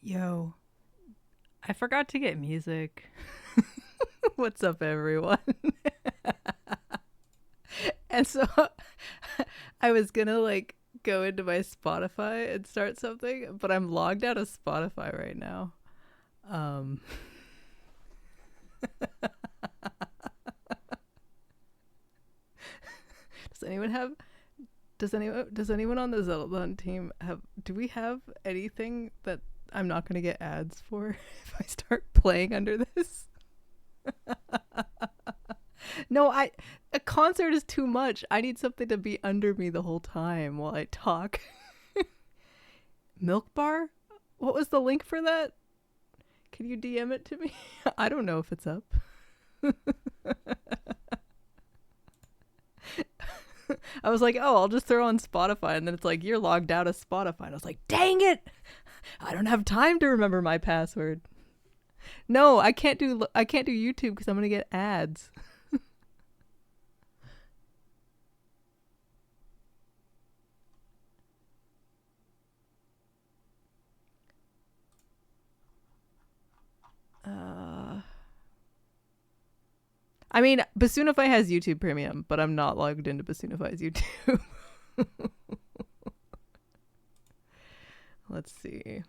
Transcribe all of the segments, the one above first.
Yo, I forgot to get music. What's up, everyone? And so I was gonna like go into my Spotify and start something, but I'm logged out of Spotify right now. Um, does anyone have? Does anyone on the Zeldathon team have? Do we have anything that I'm not gonna get ads for if I start playing under this? No, a concert is too much. I need something to be under me the whole time while I talk. Milk bar? What was the link for that? Can you DM it to me? I don't know if it's up. I was like, oh, I'll just throw on Spotify, and then it's like you're logged out of Spotify. And I was like, dang it! I don't have time to remember my password. No, I can't do YouTube because I'm gonna get ads. Uh, I mean, Basunify has YouTube Premium, but I'm not logged into Basunify's YouTube. Let's see.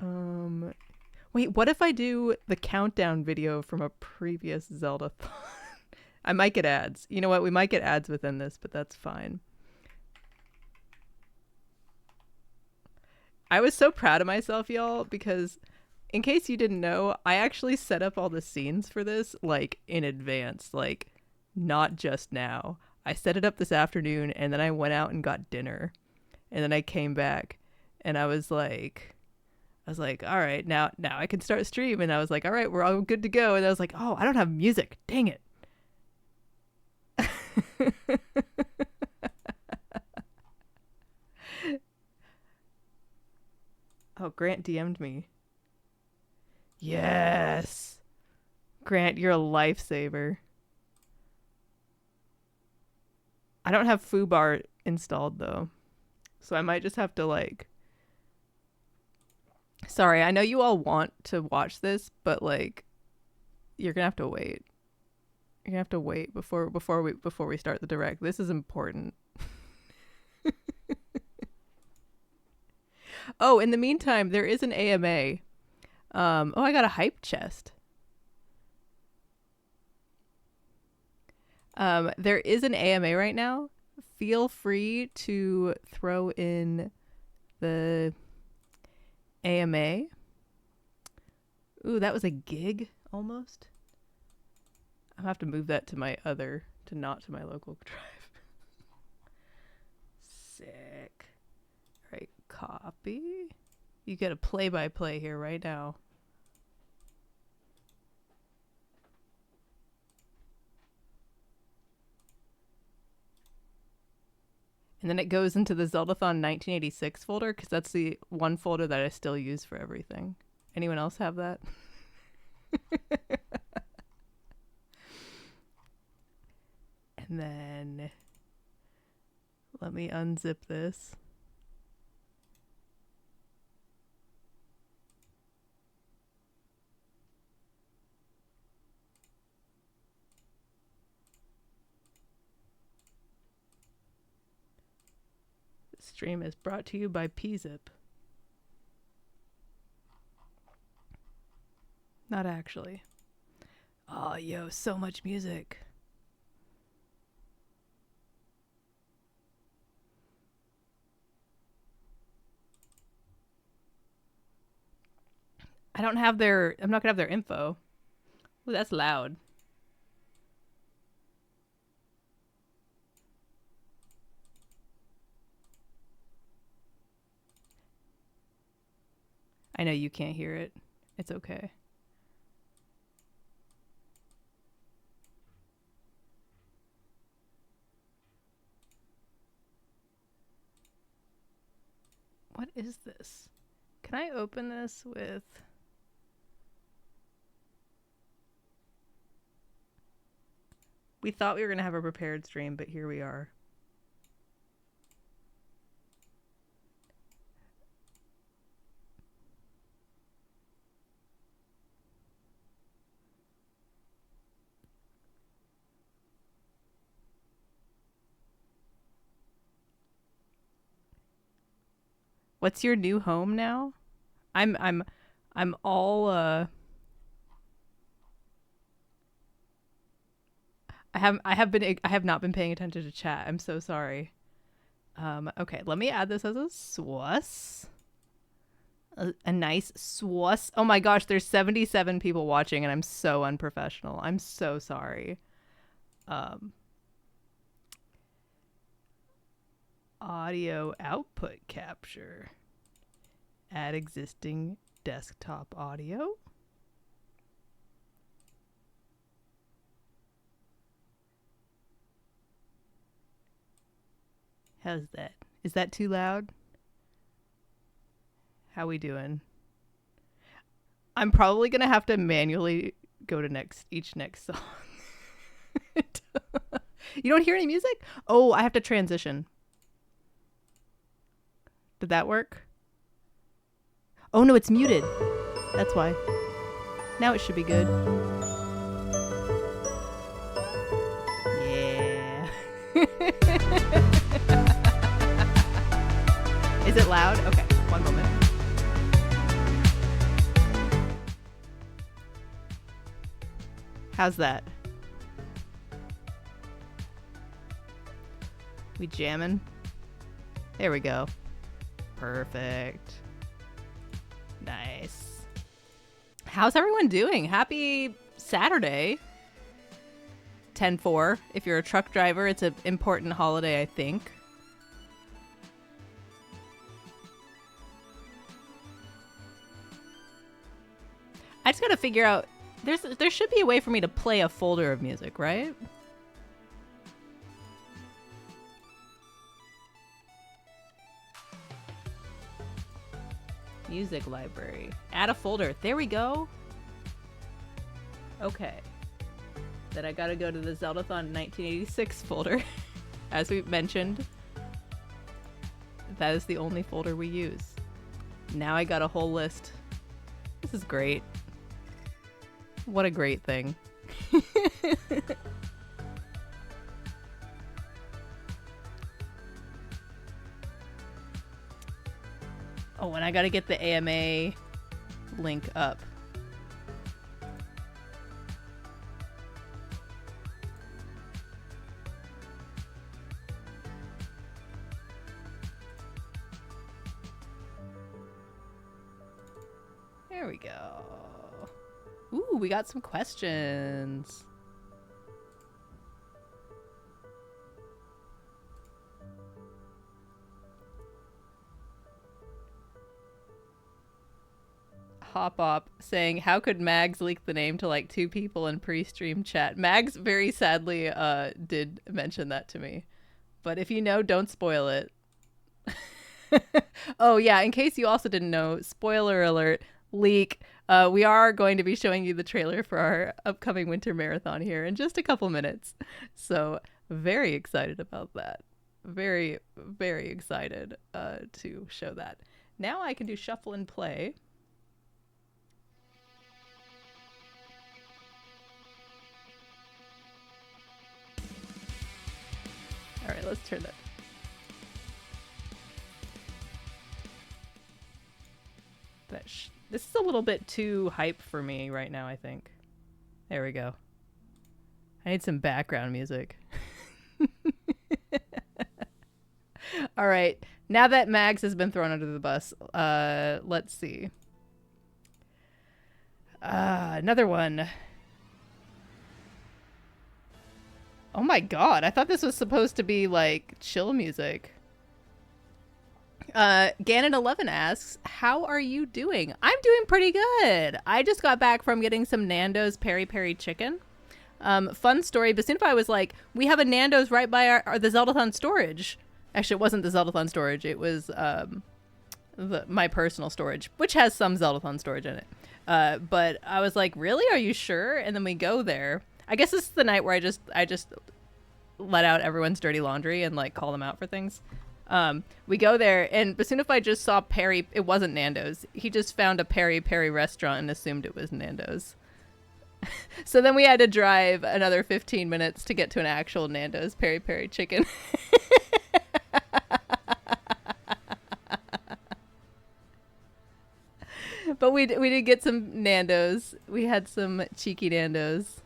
Um, Wait, what if I do the countdown video from a previous Zelda? I might get ads. You know what? We might get ads within this, but that's fine. I was so proud of myself, y'all, because in case you didn't know, I actually set up all the scenes for this like in advance, like not just now. I set it up this afternoon and then I went out and got dinner. And then I came back and I was like, all right, now I can start stream. And I was like, all right, we're all good to go. And I was like, oh, I don't have music. Dang it. Oh, Grant DM'd me. Yes. Grant, you're a lifesaver. I don't have FooBar installed though. So I might just have to like sorry, I know you all want to watch this, but like you're gonna have to wait. You're gonna have to wait before we start the direct. This is important. Oh, in the meantime, there is an AMA. Oh, I got a hype chest. There is an AMA right now. Feel free to throw in the AMA. Ooh, that was a gig almost. I'll have to move that to my other, to not to my local drive. Sick. All right, copy. You get a play-by-play here right now. And then it goes into the Zeldathon 1986 folder because that's the one folder that I still use for everything. Anyone else have that? And then let me unzip this. This stream is brought to you by PZip. Not actually. Oh, yo, so much music. I'm not gonna have their info. Ooh, that's loud. I know you can't hear it. It's okay. What is this? Can I open this with... We thought we were going to have a prepared stream, but here we are. What's your new home now? I'm all I have not been paying attention to chat. I'm so sorry. Okay, let me add this as a swas. A nice swas. Oh my gosh, there's 77 people watching and I'm so unprofessional. I'm so sorry. Audio output capture. Add existing desktop audio. How's that? Is that too loud? How we doing? I'm probably gonna have to manually go to each next song. You don't hear any music? Oh, I have to transition. Did that work? Oh no, it's muted. That's why. Now it should be good. Yeah. Is it loud? Okay, one moment. How's that? We jamming? There we go. Perfect. Nice. How's everyone doing? Happy Saturday. 10/4. If you're a truck driver, it's an important holiday, I think. I just gotta figure out. There should be a way for me to play a folder of music, right? Music library. Add a folder. There we go. Okay. Then I gotta go to the Zeldathon 1986 folder. As we mentioned, that is the only folder we use. Now I got a whole list. This is great. What a great thing. Oh, and I gotta get the AMA link up. There we go. Ooh, we got some questions. Hop Op saying, how could Mags leak the name to like 2 people in pre-stream chat? Mags very sadly did mention that to me. But if you know, don't spoil it. Oh yeah, in case you also didn't know, spoiler alert, leak. We are going to be showing you the trailer for our upcoming winter marathon here in just a couple minutes. So very excited about that. Very, very excited to show that. Now I can do shuffle and play. All right, let's turn that. This is a little bit too hype for me right now, I think. There we go. I need some background music. All right, now that Mags has been thrown under the bus, let's see. Another one. Oh my god, I thought this was supposed to be like chill music. Ganon11 asks, how are you doing? I'm doing pretty good. I just got back from getting some Nando's peri peri chicken. Fun story, Basinify was like, we have a Nando's right by the Zeldathon storage. Actually, it wasn't the Zeldathon storage. It was my personal storage, which has some Zeldathon storage in it. But I was like, really? Are you sure? And then we go there. I guess this is the night where I just let out everyone's dirty laundry and like call them out for things. We go there, and Basinify just saw Perry. It wasn't Nando's. He just found a Peri Peri restaurant and assumed it was Nando's. So then we had to drive another 15 minutes to get to an actual Nando's peri peri chicken. But we did get some Nandos. We had some cheeky Nandos.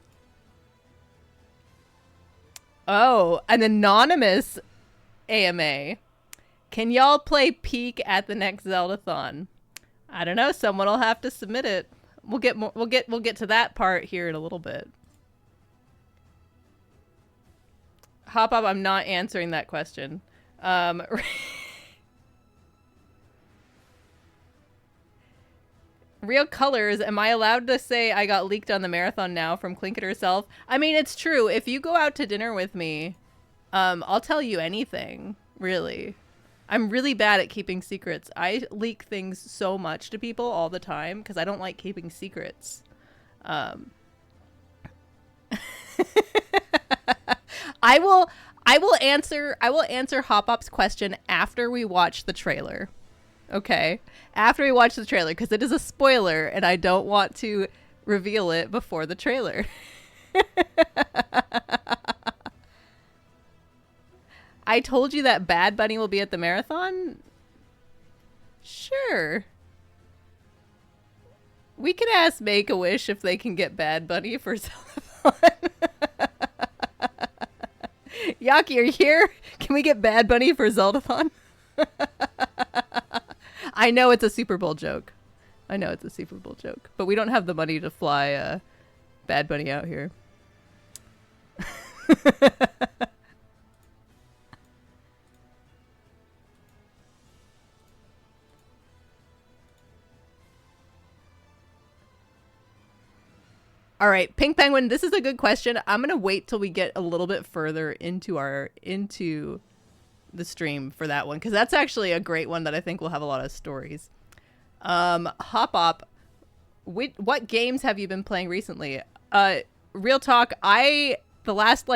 Oh, an anonymous AMA. Can y'all play Peak at the next Zeldathon? I don't know. Someone will have to submit it. We'll get more. We'll get to that part here in a little bit. Hop up. I'm not answering that question. Real colors. Am I allowed to say I got leaked on the marathon now from Klinkit herself? I mean, it's true. If you go out to dinner with me, I'll tell you anything. Really. I'm really bad at keeping secrets. I leak things so much to people all the time because I don't like keeping secrets. I will answer Hop Up's question after we watch the trailer. Okay? After we watch the trailer, because it is a spoiler and I don't want to reveal it before the trailer. I told you that Bad Bunny will be at the marathon? Sure. We can ask Make-A-Wish if they can get Bad Bunny for Zeldathon. Yaki, are you here? Can we get Bad Bunny for Zeldathon? I know it's a Super Bowl joke. I know it's a Super Bowl joke. But we don't have the money to fly Bad Bunny out here. All right, Pink Penguin, this is a good question. I'm going to wait till we get a little bit further into the stream for that one, because that's actually a great one that I think will have a lot of stories. Hop Op, what games have you been playing recently? Real talk, the last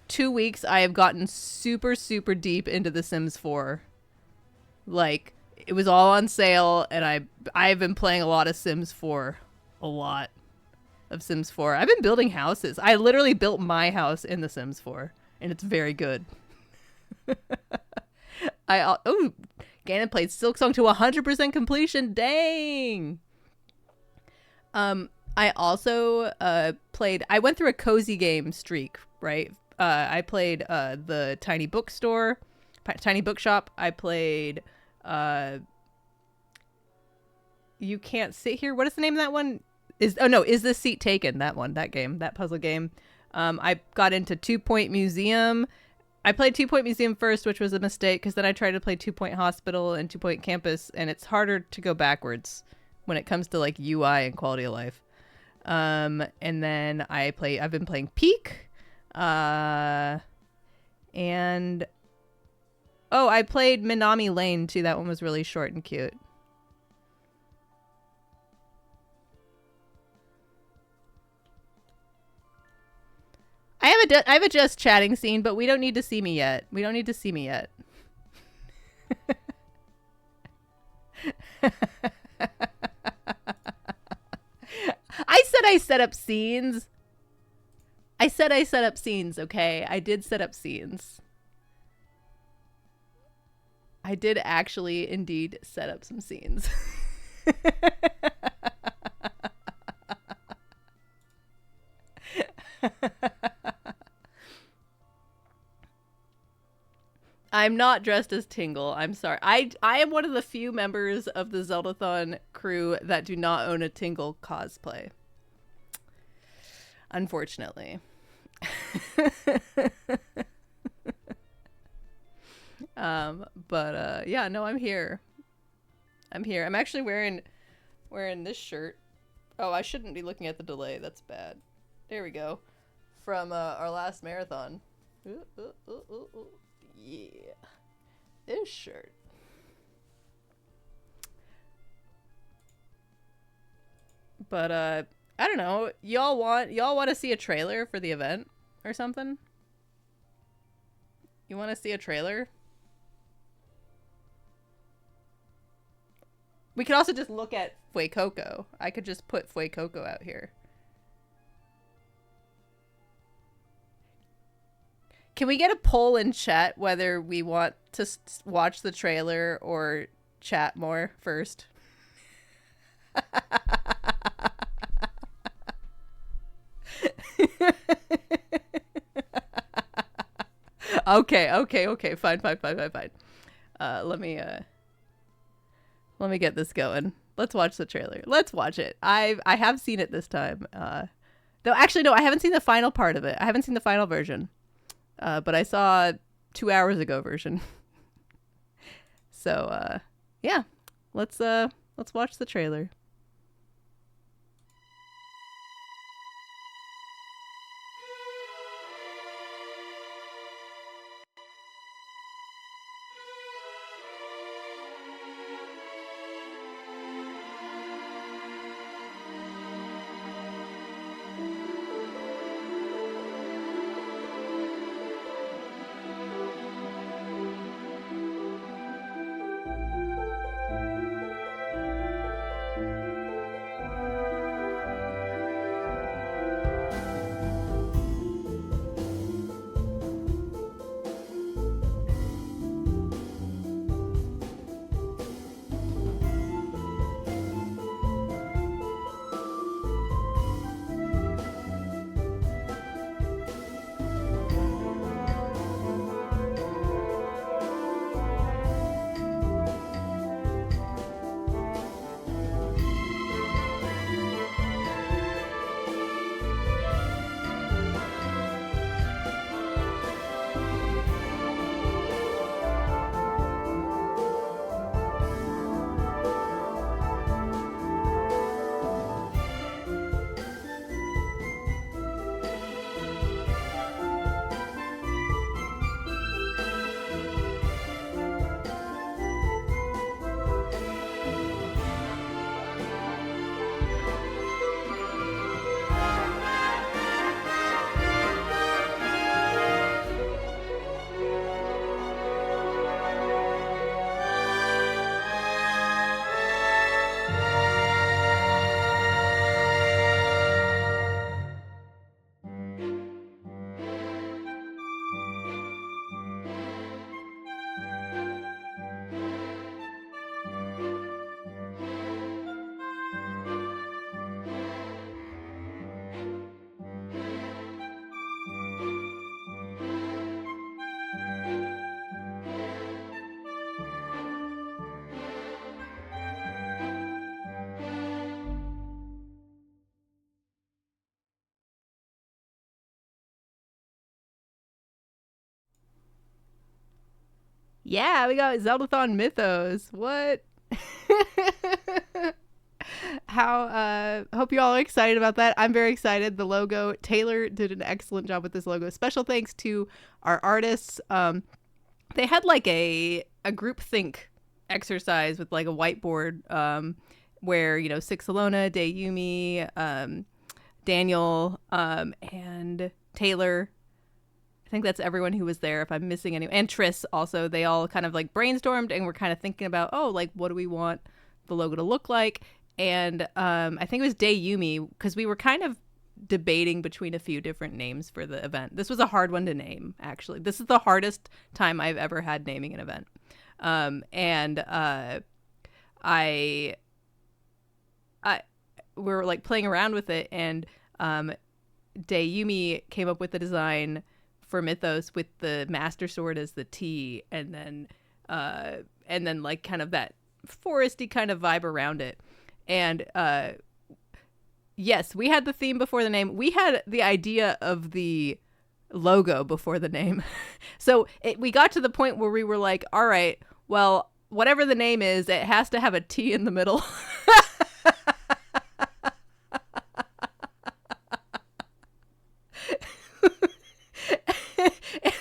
2 weeks I have gotten super, super deep into The Sims 4. Like, it was all on sale, and I've been playing a lot of Sims 4. A lot of Sims 4. I've been building houses. I literally built my house in The Sims 4, and it's very good. Ganon played Silksong to 100% completion. Dang. I also I went through a cozy game streak, right? I played the Tiny Bookstore, Tiny Bookshop. I played You Can't Sit Here. What is the name of that one? Is This Seat Taken? That game, that puzzle game. I got into 2 Point Museum. I played 2 Point Museum first, which was a mistake, because then I tried to play 2 Point Hospital and 2 Point Campus, and it's harder to go backwards when it comes to UI and quality of life. And then I've been playing Peak. And I played Minami Lane too. That one was really short and cute. I have a just chatting scene, but we don't need to see me yet. I said I set up scenes. Okay? I did set up scenes. I did actually indeed set up some scenes. I'm not dressed as Tingle. I'm sorry. I am one of the few members of the Zeldathon crew that do not own a Tingle cosplay. Unfortunately. Yeah, no, I'm here. I'm actually wearing this shirt. Oh, I shouldn't be looking at the delay. That's bad. There we go. From our last marathon. Yeah. This shirt. But I don't know. Y'all want to see a trailer for the event or something? You want to see a trailer? We could also just look at Fuecoco. I could just put Fuecoco out here. Can we get a poll in chat whether we want to watch the trailer or chat more first? Okay. Fine. Let me get this going. Let's watch the trailer. Let's watch it. I have seen it this time. Though actually no, I haven't seen the final part of it. I haven't seen the final version. But I saw 2 hours ago version. So yeah, let's watch the trailer. Yeah, we got Zeldathon Mythos. What? How hope you all are excited about that. I'm very excited. The logo, Taylor did an excellent job with this logo. Special thanks to our artists. They had like a group think exercise with like a whiteboard where, you know, Six Alona, Day Yumi, Daniel, and Taylor. I think that's everyone who was there. If I'm missing anyone, and Triss also, they all kind of like brainstormed and were kind of thinking about, oh, like what do we want the logo to look like? And I think it was Day Yumi, because we were kind of debating between a few different names for the event. This was a hard one to name, actually. This is the hardest time I've ever had naming an event. And I we were like playing around with it, and Day Yumi came up with the design for Mythos with the Master Sword as the T, and then like kind of that foresty kind of vibe around it. And yes, we had the theme before the name. We had the idea of the logo before the name. So we got to the point where we were like, all right, well, whatever the name is, it has to have a T in the middle.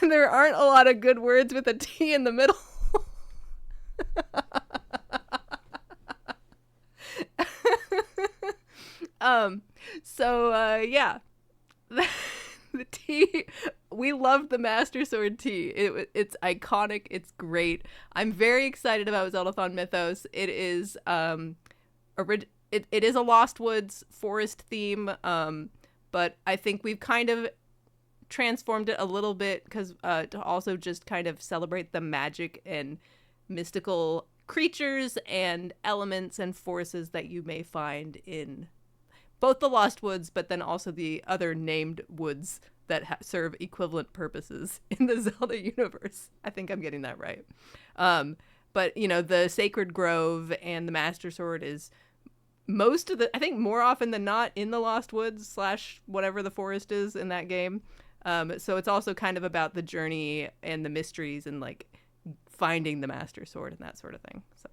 And there aren't a lot of good words with a T in the middle. Yeah. The T, we love the Master Sword T. It's iconic. It's great. I'm very excited about Zeldathon Mythos. It is it is a Lost Woods forest theme, but I think we've kind of transformed it a little bit because to also just kind of celebrate the magic and mystical creatures and elements and forces that you may find in both the Lost Woods, but then also the other named woods that serve equivalent purposes in the Zelda universe. I think I'm getting that right. But, you know, the Sacred Grove and the Master Sword is most of the, I think more often than not, in the Lost Woods / whatever the forest is in that game. So it's also kind of about the journey and the mysteries and like finding the Master Sword and that sort of thing. So,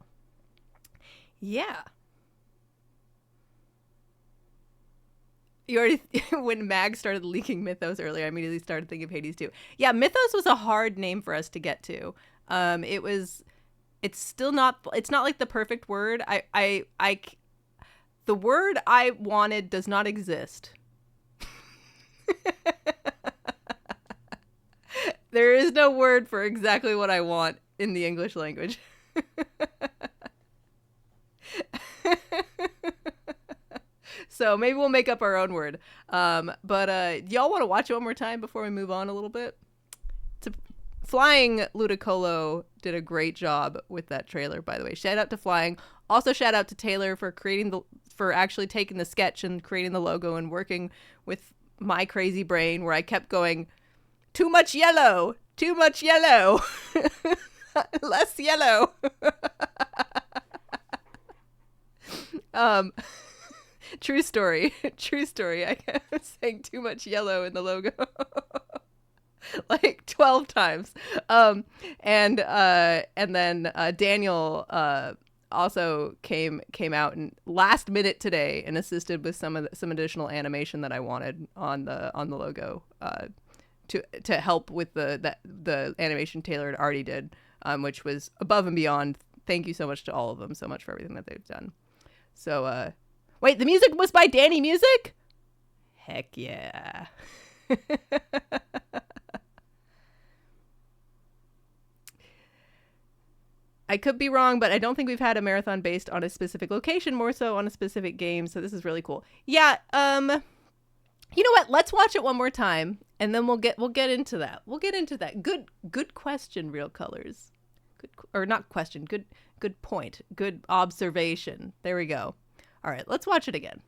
yeah. You already, when Mag started leaking Mythos earlier, I immediately started thinking of Hades too. Yeah, Mythos was a hard name for us to get to. It's still not, it's not like the perfect word. The word I wanted does not exist. There is no word for exactly what I want in the English language. So maybe we'll make up our own word. But y'all want to watch it one more time before we move on a little bit? Flying Ludicolo did a great job with that trailer, by the way. Shout out to Flying. Also shout out to Taylor for actually taking the sketch and creating the logo and working with my crazy brain where I kept going, too much yellow, less yellow. True story. I kept saying too much yellow in the logo. Like 12 times. And then Daniel also came out and last minute today and assisted with some additional animation that I wanted on the logo to help with the animation Taylor had already did, which was above and beyond. Thank you so much to all of them so much for everything that they've done. So wait, the music was by Danny Music? Heck yeah. I could be wrong, but I don't think we've had a marathon based on a specific location, more so on a specific game. So this is really cool. Yeah. You know what? Let's watch it one more time, and then we'll get into that. We'll get into that. Good question, Real Colors. Or not question. Good point. Good observation. There we go. All right, let's watch it again.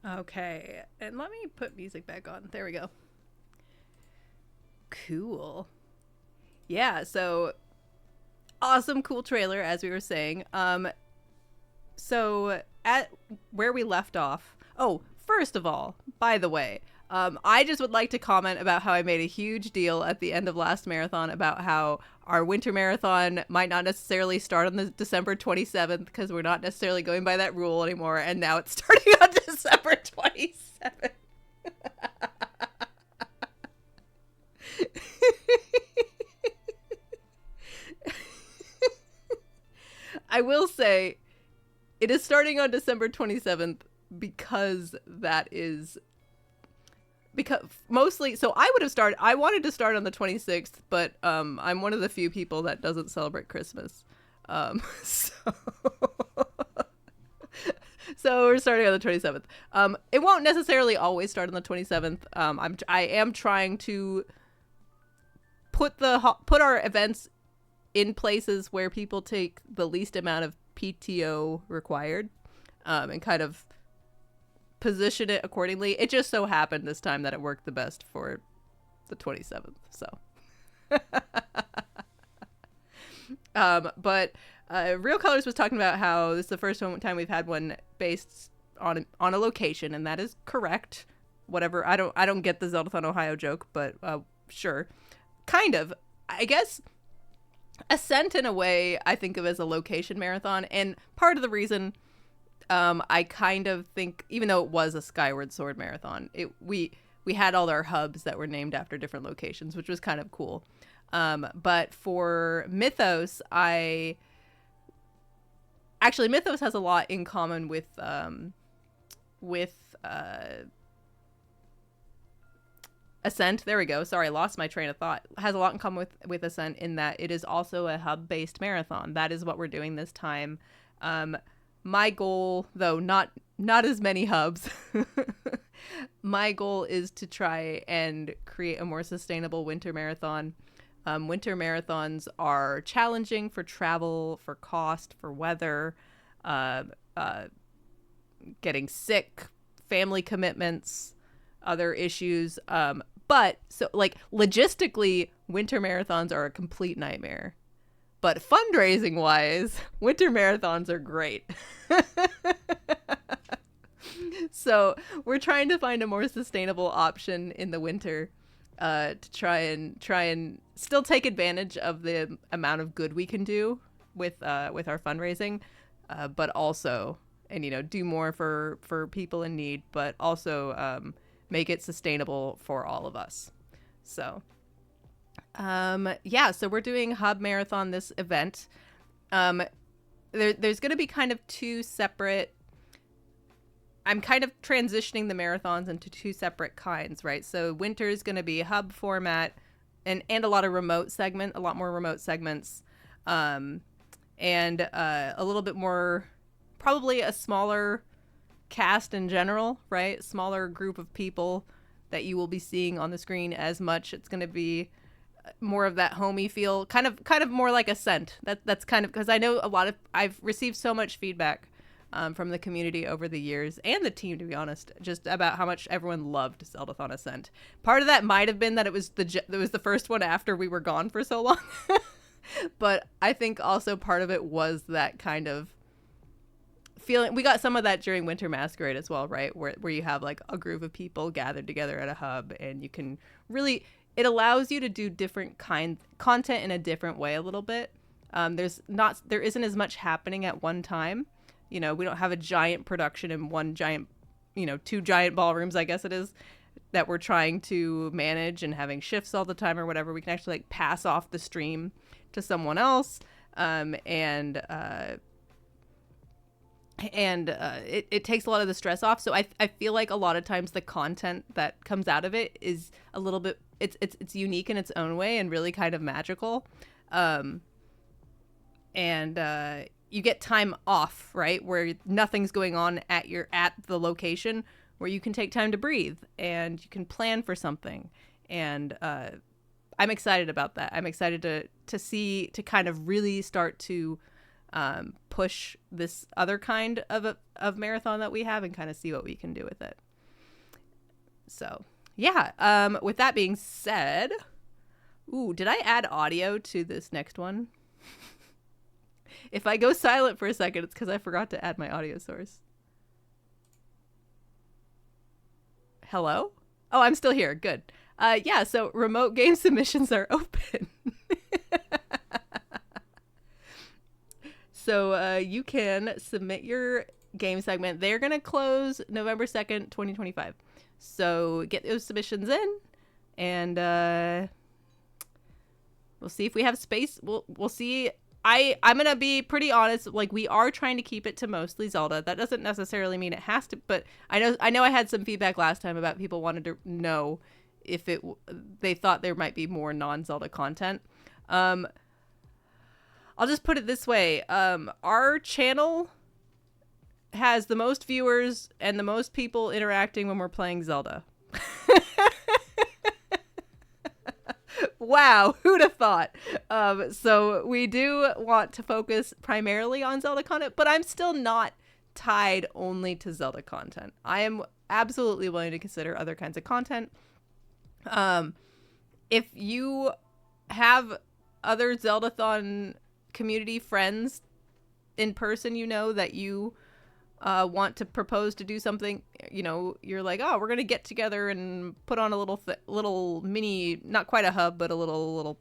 Okay, and let me put music back on. There we go. Cool. Yeah, so awesome, cool trailer, as we were saying. So at where we left off. Oh, first of all, by the way, I just would like to comment about how I made a huge deal at the end of last marathon about how our winter marathon might not necessarily start on the December 27th because we're not necessarily going by that rule anymore, and now it's starting on December 27th. I will say it is starting on December 27th because that is because mostly so I wanted to start on the 26th, but I'm one of the few people that doesn't celebrate Christmas. So so we're starting on the 27th. It won't necessarily always start on the 27th. I am trying to put our events in places where people take the least amount of PTO required, and kind of position it accordingly. It just so happened this time that it worked the best for the 27th. So, but Real Colors was talking about how this is the first time we've had one based on a location, and that is correct. Whatever. I don't get the Zeldathon Ohio joke, but sure, kind of. I guess Ascent, in a way, I think of as a location marathon, and part of the reason I kind of think, even though it was a Skyward Sword marathon, we had all our hubs that were named after different locations, which was kind of cool. But for Mythos, Mythos has a lot in common with Ascent. There we go. Sorry, I lost my train of thought. Has a lot in common with Ascent in that it is also a hub-based marathon. That is what we're doing this time. My goal, though not as many hubs, my goal is to try and create a more sustainable winter marathon. Winter marathons are challenging for travel, for cost, for weather, getting sick, family commitments, other issues. But so like logistically, winter marathons are a complete nightmare. But fundraising wise, winter marathons are great. So we're trying to find a more sustainable option in the winter, to try and still take advantage of the amount of good we can do with our fundraising, but also, and do more for people in need, but also make it sustainable for all of us. So so we're doing Hub Marathon this event. There's going to be kind of two separate. I'm kind of transitioning the marathons into two separate kinds, right? So winter is going to be hub format and a lot more remote segments, and a little bit more, probably a smaller cast in general, right? Smaller group of people that you will be seeing on the screen as much. It's going to be more of that homey feel, kind of more like Ascent. That's kind of, because I know I've received so much feedback from the community over the years, and the team, to be honest, just about how much everyone loved Zeldathon Ascent. Part of that might have been that it was the first one after we were gone for so long. But I think also part of it was that kind of feeling. We got some of that during Winter Masquerade as well, right? Where you have like a group of people gathered together at a hub, and you can really, it allows you to do different content in a different way a little bit. There isn't as much happening at one time. We don't have a giant production in one giant, two giant ballrooms, I guess it is, that we're trying to manage and having shifts all the time or whatever. We can actually like pass off the stream to someone else. It takes a lot of the stress off. So I feel like a lot of times the content that comes out of it is a little bit, it's unique in its own way and really kind of magical. You get time off, right? Where nothing's going on at the location, where you can take time to breathe and you can plan for something. And I'm excited about that. I'm excited to kind of really start to push this other kind of marathon that we have and kind of see what we can do with it. So yeah, with that being said, ooh, did I add audio to this next one? If I go silent for a second, it's because I forgot to add my audio source. Hello? Oh, I'm still here. Good. Yeah, so remote game submissions are open. So you can submit your game segment. They're going to close November 2nd, 2025. So get those submissions in, and we'll see if we have space. We'll see. I'm going to be pretty honest. Like, we are trying to keep it to mostly Zelda. That doesn't necessarily mean it has to, but I know I had some feedback last time about people wanted to know if they thought there might be more non-Zelda content. I'll just put it this way. Our channel has the most viewers and the most people interacting when we're playing Zelda. Wow, who'd have thought? So we do want to focus primarily on Zelda content, but I'm still not tied only to Zelda content. I am absolutely willing to consider other kinds of content. If you have other Zeldathon community friends in person, that you want to propose to do something, you're like, oh, we're gonna get together and put on a little mini, not quite a hub, but a little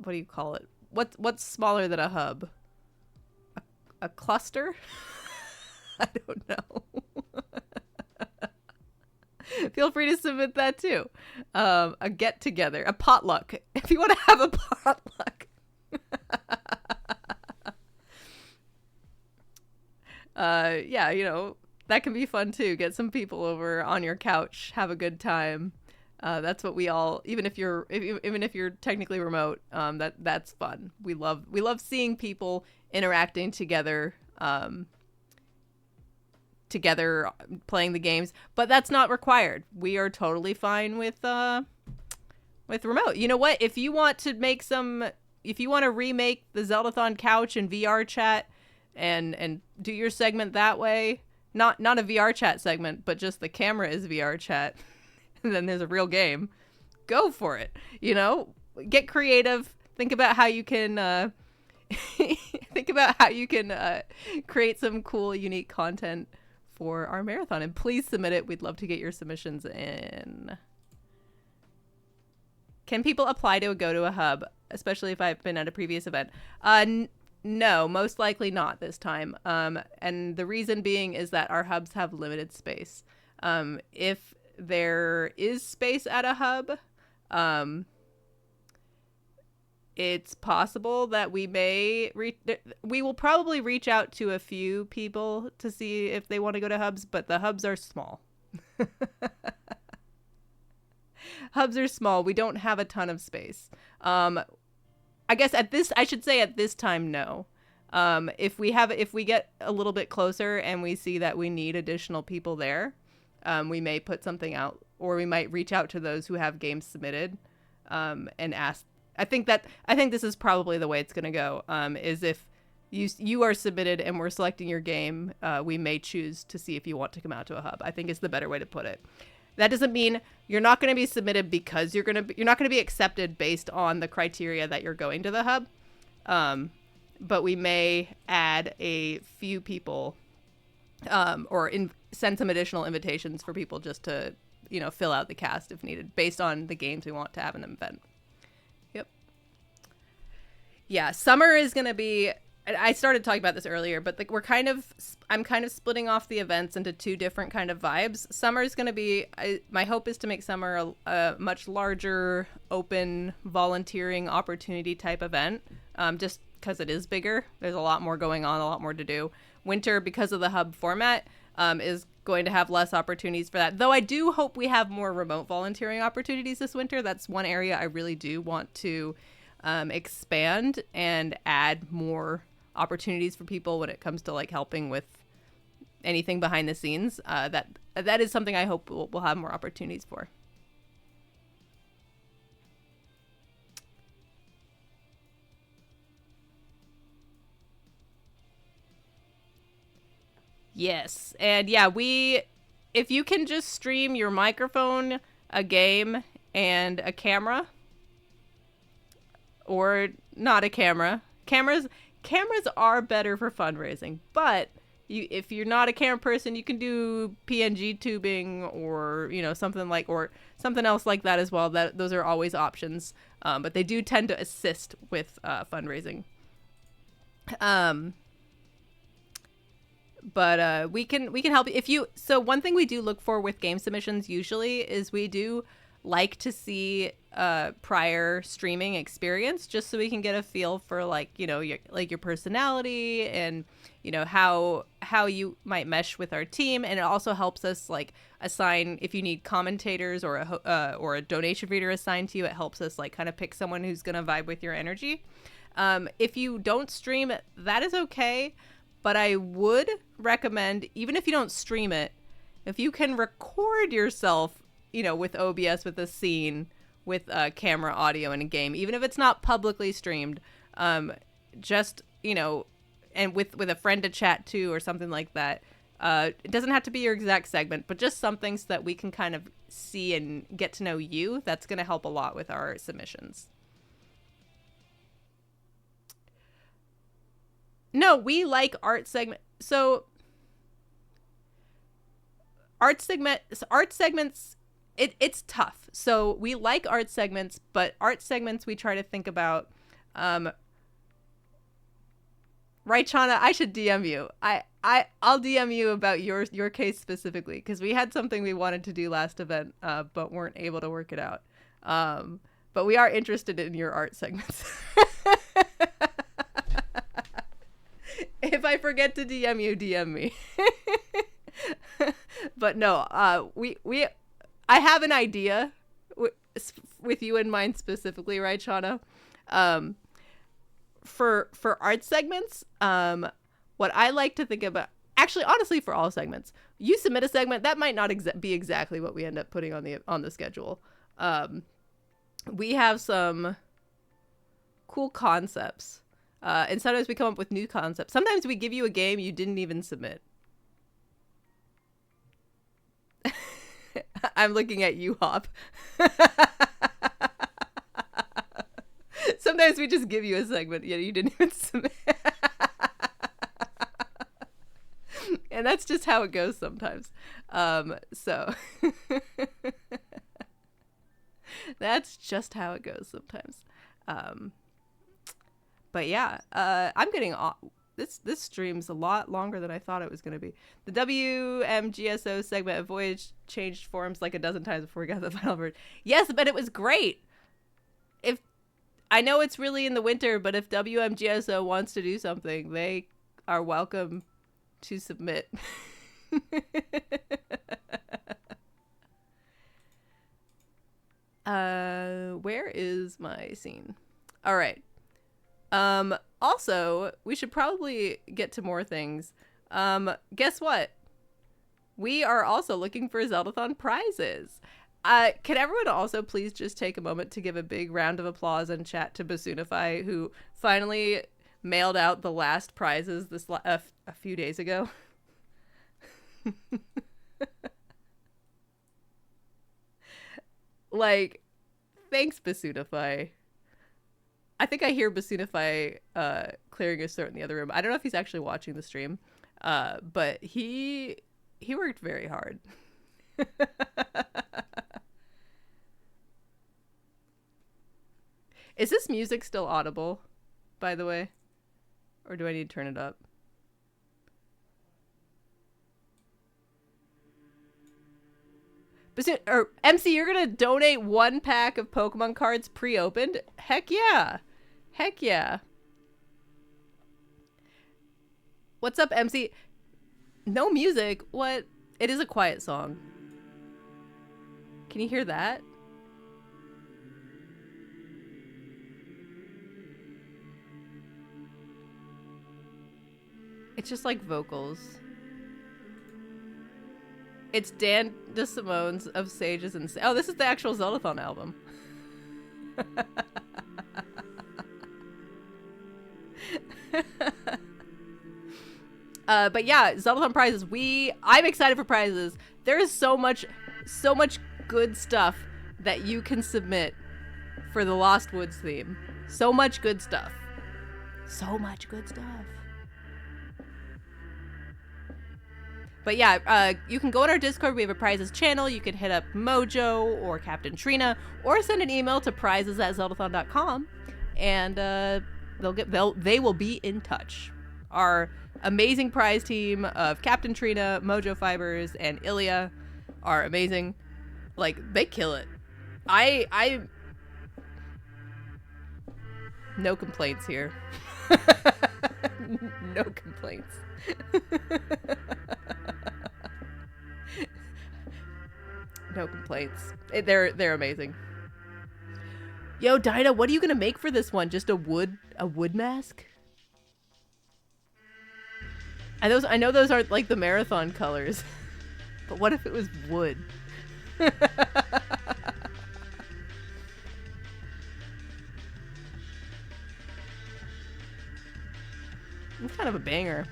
what do you call it, what's smaller than a hub, a cluster? I don't know. Feel free to submit that too. A get together, a potluck, if you want to have a potluck. Yeah, that can be fun too. Get some people over on your couch, have a good time. That's what we all, even if you're technically remote, that's fun. We love seeing people interacting together playing the games, but that's not required. We are totally fine with remote. You know what? If you want to remake the Zeldathon couch and VR chat and do your segment that way, not a VR chat segment, but just the camera is VR chat, and then there's a real game, go for it. Get creative. Think about how you can create some cool, unique content for our marathon, and please submit it. We'd love to get your submissions in. Can people apply to go to a hub, especially if I've been at a previous event? No, most likely not this time. And the reason being is that our hubs have limited space. If there is space at a hub, it's possible that we will probably reach out to a few people to see if they want to go to hubs, but the hubs are small. Hubs are small. We don't have a ton of space. I guess at this time, no. If we get a little bit closer and we see that we need additional people there, we may put something out, or we might reach out to those who have games submitted, and ask. I think this is probably the way it's going to go. Is if you are submitted and we're selecting your game, we may choose to see if you want to come out to a hub. I think is the better way to put it. That doesn't mean you're not going to be submitted because you're not going to be accepted based on the criteria that you're going to the hub. But we may add a few people, or send some additional invitations for people just to, fill out the cast if needed based on the games we want to have in an event. Yep. Yeah, summer is going to be, I started talking about this earlier, but I'm kind of splitting off the events into two different kind of vibes. Summer is going to be, my hope is to make summer a much larger, open, volunteering opportunity type event, just because it is bigger. There's a lot more going on, a lot more to do. Winter, because of the hub format, is going to have less opportunities for that. Though I do hope we have more remote volunteering opportunities this winter. That's one area I really do want to expand and add more opportunities for people when it comes to helping with anything behind the scenes. That is something I hope we'll have more opportunities for. Yes. And yeah, if you can just stream your microphone, a game, and a camera, or not a camera. Cameras are better for fundraising, but if you're not a camera person, you can do PNG tubing or something else like that as well. Those are always options, but they do tend to assist with fundraising. But we can help if you. So one thing we do look for with game submissions usually is we do like to see prior streaming experience, just so we can get a feel for your personality and how you might mesh with our team. And it also helps us assign, if you need commentators or a donation reader assigned to you, it helps us kind of pick someone who's gonna vibe with your energy. If you don't stream, that is okay. But I would recommend, even if you don't stream it, if you can record yourself, with OBS, with a scene, with camera, audio, and a game, even if it's not publicly streamed, just, and with a friend to chat to or something like that. It doesn't have to be your exact segment, but just something so that we can kind of see and get to know you. That's going to help a lot with our submissions. No, we like art segment. So art segments, it's tough. So we like art segments, but art segments we try to think about. Right, Chana, I should DM you. I'll DM you about your case specifically, because we had something we wanted to do last event, but weren't able to work it out. But we are interested in your art segments. If I forget to DM you, DM me. But no, I have an idea with you in mind specifically, right, Shauna? For art segments, what I like to think about, actually, honestly, for all segments, you submit a segment that might not be exactly what we end up putting on the schedule. We have some cool concepts. And sometimes we come up with new concepts. Sometimes we give you a game you didn't even submit. I'm looking at you, Hop. Sometimes we just give you a segment you didn't even submit. And that's just how it goes sometimes. So that's just how it goes sometimes. But yeah, I'm getting this stream's a lot longer than I thought it was going to be. The WMGSO segment of Voyage changed forms like a dozen times before we got the final version. Yes, but it was great. If I know it's really in the winter, but if WMGSO wants to do something, they are welcome to submit. Where is my scene? All right. Also, we should probably get to more things. Guess what? We are also looking for Zeldathon prizes. Can everyone also please just take a moment to give a big round of applause and chat to Basunify, who finally mailed out the last prizes a few days ago? Thanks, Basunify. I think I hear Basunify clearing his throat in the other room. I don't know if he's actually watching the stream, but he worked very hard. Is this music still audible, by the way? Or do I need to turn it up? Or MC, you're gonna donate 1 pack of Pokemon cards pre-opened? Heck yeah. Heck yeah. What's up, MC? No music? What? It is a quiet song. Can you hear that? It's just like vocals. It's Dan DeSimone's of Sages and... Oh, this is the actual Zeldathon album. But yeah, Zeldathon prizes. I'm excited for prizes. There is so much good stuff that you can submit for the Lost Woods theme. So much good stuff. So much good stuff. But yeah, you can go on our Discord. We have a prizes channel. You can hit up Mojo or Captain Trina, or send an email to prizes@zeldathon.com, and they will be in touch. Our amazing prize team of Captain Trina, Mojo Fibers, and Ilya are amazing. Like, they kill it. I no complaints here. No complaints. No complaints. They're amazing. Yo, Dinah, what are you gonna make for this one? Just a wood mask? I know those aren't like the marathon colors, but what if it was wood? It's kind of a banger.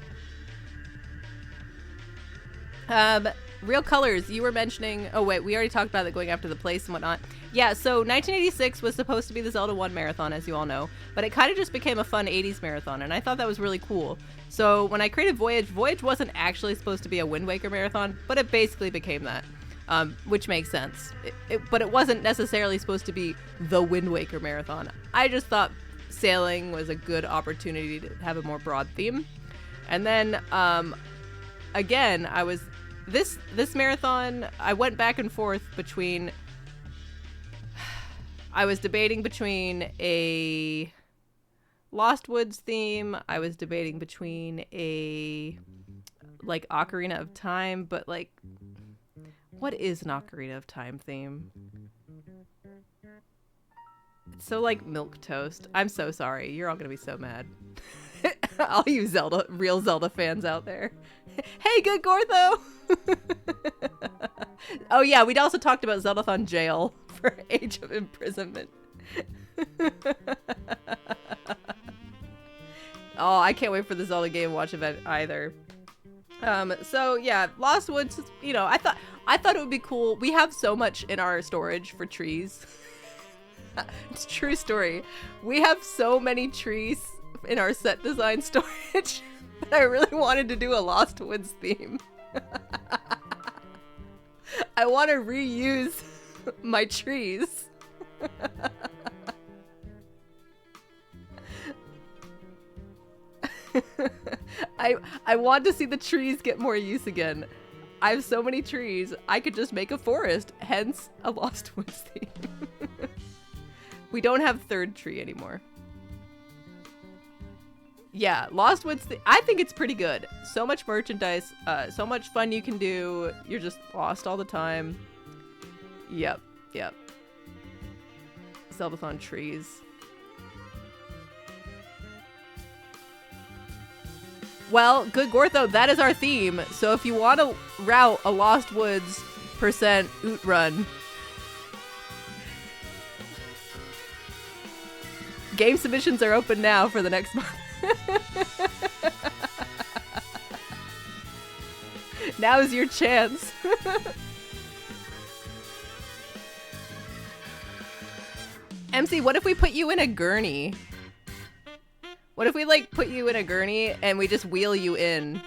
Real colors, you were mentioning... Oh, wait, we already talked about it going after the place and whatnot. Yeah, so 1986 was supposed to be the Zelda 1 marathon, as you all know, but it kind of just became a fun 80s marathon, and I thought that was really cool. So when I created Voyage wasn't actually supposed to be a Wind Waker marathon, but it basically became that, which makes sense. But it wasn't necessarily supposed to be the Wind Waker marathon. I just thought sailing was a good opportunity to have a more broad theme. And then, again, this marathon, I went back and forth between... I was debating between a Lost Woods theme. I was debating between a, like, Ocarina of Time, but, like, what is an Ocarina of Time theme? It's so, like, milquetoast. I'm so sorry. You're all gonna be so mad. All you real Zelda fans out there. Hey, good Gortho! Oh yeah, we'd also talked about Zeldathon Jail for Age of Imprisonment. Oh, I can't wait for the Zelda Game Watch event either. So yeah, Lost Woods, you know, I thought it would be cool. We have so much in our storage for trees. It's a true story. We have so many trees in our set design storage that I really wanted to do a Lost Woods theme. I want to reuse my trees. I want to see the trees get more use again. I have so many trees, I could just make a forest, hence a Lost Woods theme. We don't have third tree anymore. Yeah, Lost Woods, I think it's pretty good. So much merchandise, so much fun you can do. You're just lost all the time. Yep. Zeldathon trees. Well, good Gortho, that is our theme. So if you want to route a Lost Woods % oot run, game submissions are open now for the next month. Now's your chance. MC, what if we put you in a gurney? What if we, like, put you in a gurney and we just wheel you in?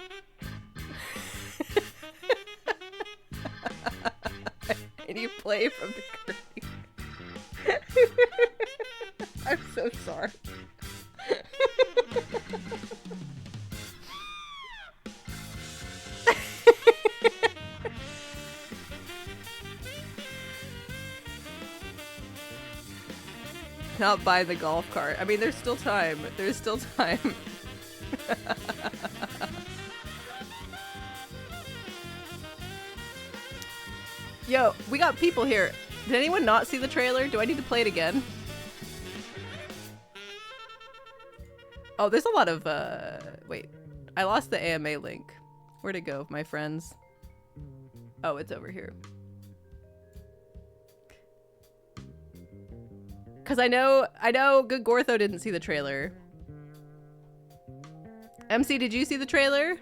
And you play from the gurney. I'm so sorry. Not buy the golf cart. I mean, there's still time. There's still time. Yo, we got people here. Did anyone not see the trailer? Do I need to play it again? Oh, there's a lot of, wait. I lost the AMA link. Where'd it go, my friends? Oh, it's over here. Because I know good Gortho didn't see the trailer. MC, did you see the trailer?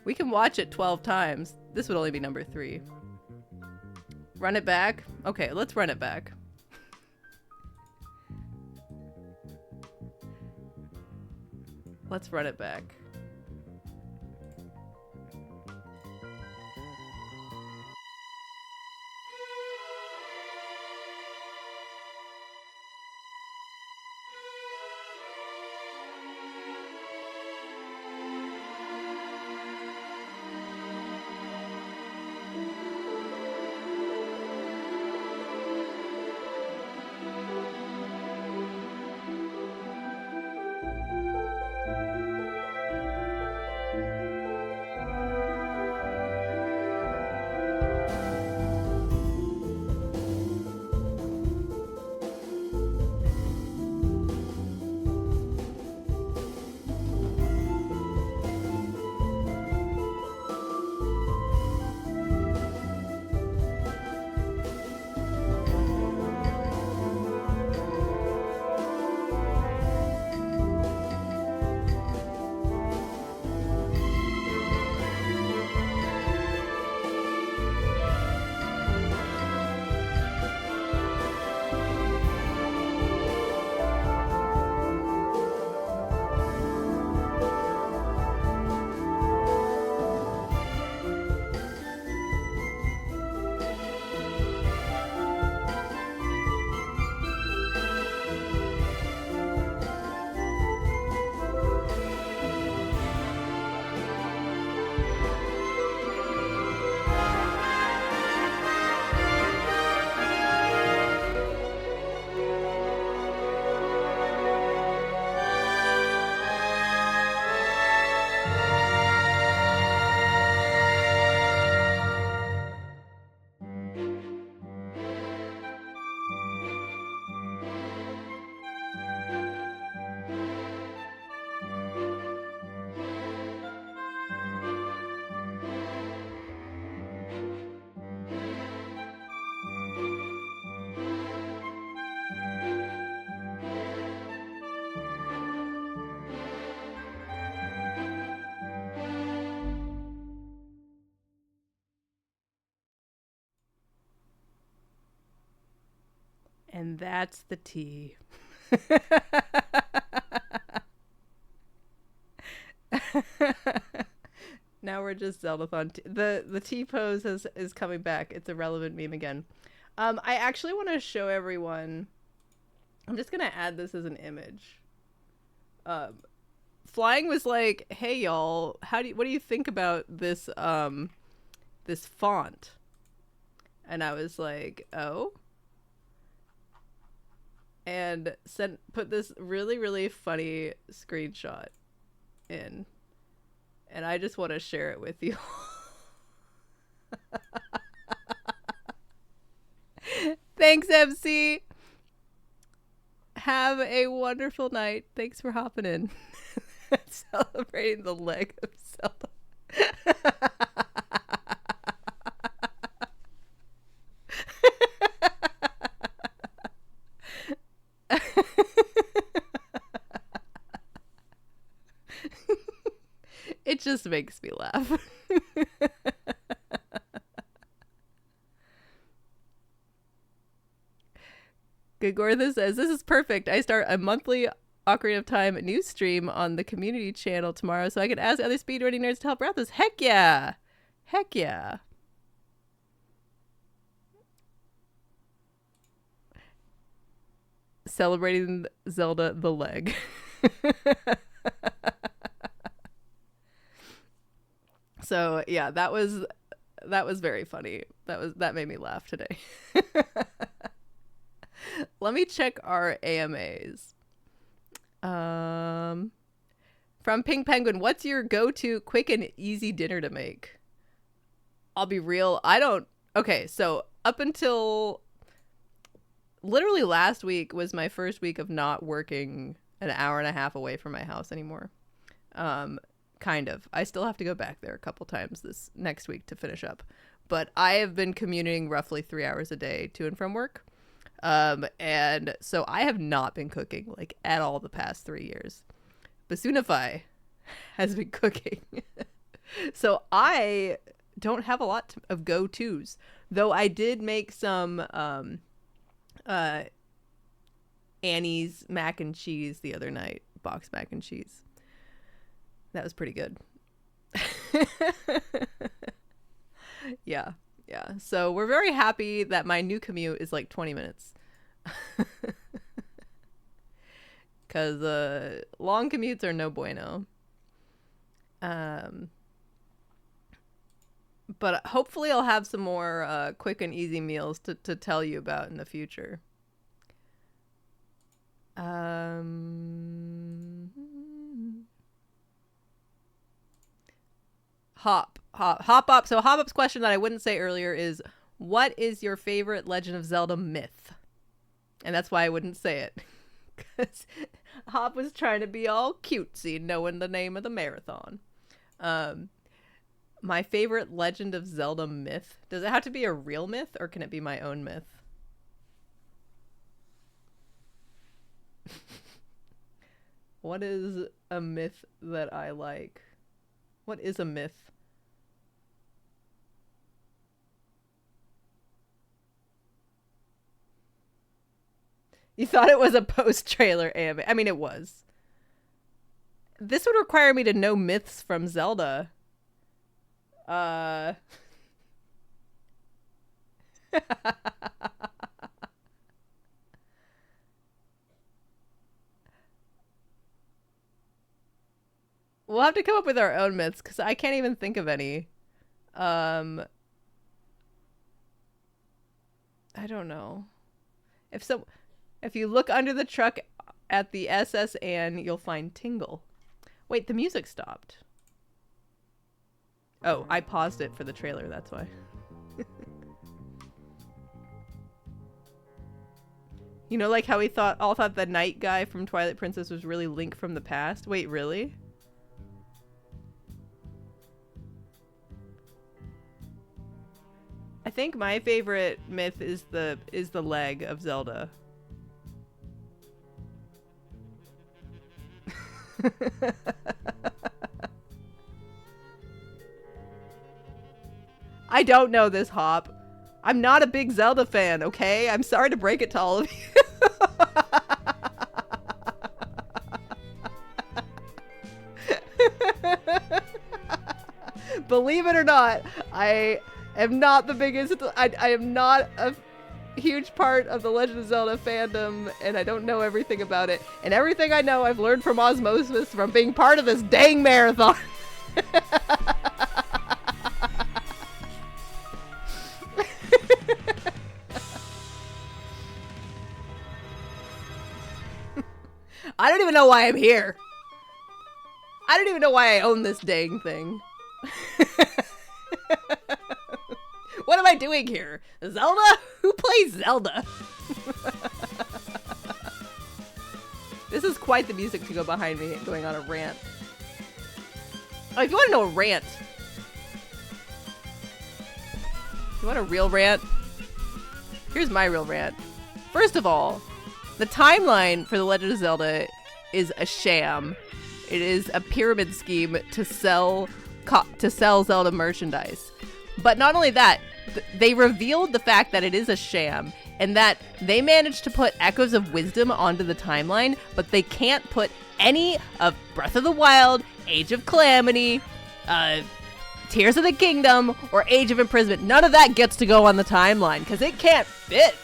We can watch it 12 times. This would only be number 3. Run it back? Okay, let's run it back. Let's run it back. And that's the tea. Now we're just Zeldathon. The T pose is coming back. It's a relevant meme again. I actually want to show everyone. I'm just gonna add this as an image. Flying was like, "Hey y'all, what do you think about this this font?" And I was like, "Oh." And put this really funny screenshot in. And I just want to share it with you. Thanks, MC. Have a wonderful night. Thanks for hopping in. Celebrating the leg of Zelda. It just makes me laugh. Gagortha says, "This is perfect. I start a monthly Ocarina of Time news stream on the community channel tomorrow, so I can ask other speedrunning nerds to help out this." Heck yeah! Heck yeah! Celebrating Zelda the leg. So yeah, that was very funny. That made me laugh today. Let me check our AMAs. From Pink Penguin, what's your go-to quick and easy dinner to make? I'll be real, I don't. Okay, so up until literally last week was my first week of not working an hour and a half away from my house anymore. Kind of. I still have to go back there a couple times this next week to finish up. But I have been commuting roughly 3 hours a day to and from work. And so I have not been cooking like at all the past 3 years. Basunify has been cooking. So I don't have a lot of go-tos, though I did make some uh, Annie's mac and cheese the other night, box mac and cheese. That was pretty good. Yeah. Yeah. So we're very happy that my new commute is like 20 minutes. Because long commutes are no bueno. But hopefully I'll have some more quick and easy meals to tell you about in the future. Hop up. So Hop Up's question that I wouldn't say earlier is, what is your favorite Legend of Zelda myth? And that's why I wouldn't say it. Because Hop was trying to be all cutesy, knowing the name of the marathon. My favorite Legend of Zelda myth. Does it have to be a real myth, or can it be my own myth? What is a myth that I like? What is a myth? You thought it was a post-trailer AMA. I mean, it was. This would require me to know myths from Zelda. We'll have to come up with our own myths, because I can't even think of any. I don't know. If you look under the truck at the SS Anne, you'll find Tingle. Wait, the music stopped. Oh, I paused it for the trailer, that's why. You know, like how we all thought the night guy from Twilight Princess was really Link from the past? Wait, really? I think my favorite myth is the leg of Zelda. I don't know this, Hop. I'm not a big Zelda fan, okay? I'm sorry to break it to all of you. Believe it or not, I am not the biggest. I am not a huge part of the Legend of Zelda fandom, and I don't know everything about it. And everything I know, I've learned from osmosis from being part of this dang marathon. I don't even know why I'm here. I don't even know why I own this dang thing. What am I doing here? Zelda? Who plays Zelda? This is quite the music to go behind me going on a rant. Oh, if you want to know a rant. You want a real rant? Here's my real rant. First of all, the timeline for The Legend of Zelda is a sham. It is a pyramid scheme to sell Zelda merchandise. But not only that, they revealed the fact that it is a sham, and that they managed to put Echoes of Wisdom onto the timeline, but they can't put any of Breath of the Wild, Age of Calamity, Tears of the Kingdom, or Age of Imprisonment. None of that gets to go on the timeline, because it can't fit.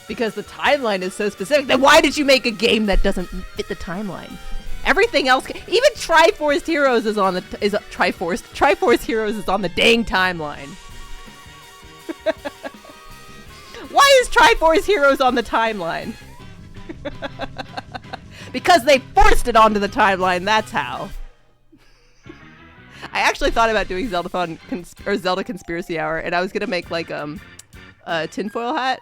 Because the timeline is so specific. Then why did you make a game that doesn't fit the timeline? Everything else, even Triforce Heroes is on the Triforce Heroes is on the dang timeline. Why is Triforce Heroes on the timeline? Because they forced it onto the timeline. That's how. I actually thought about doing Zeldathon or Zelda Conspiracy Hour, and I was gonna make like a tinfoil hat.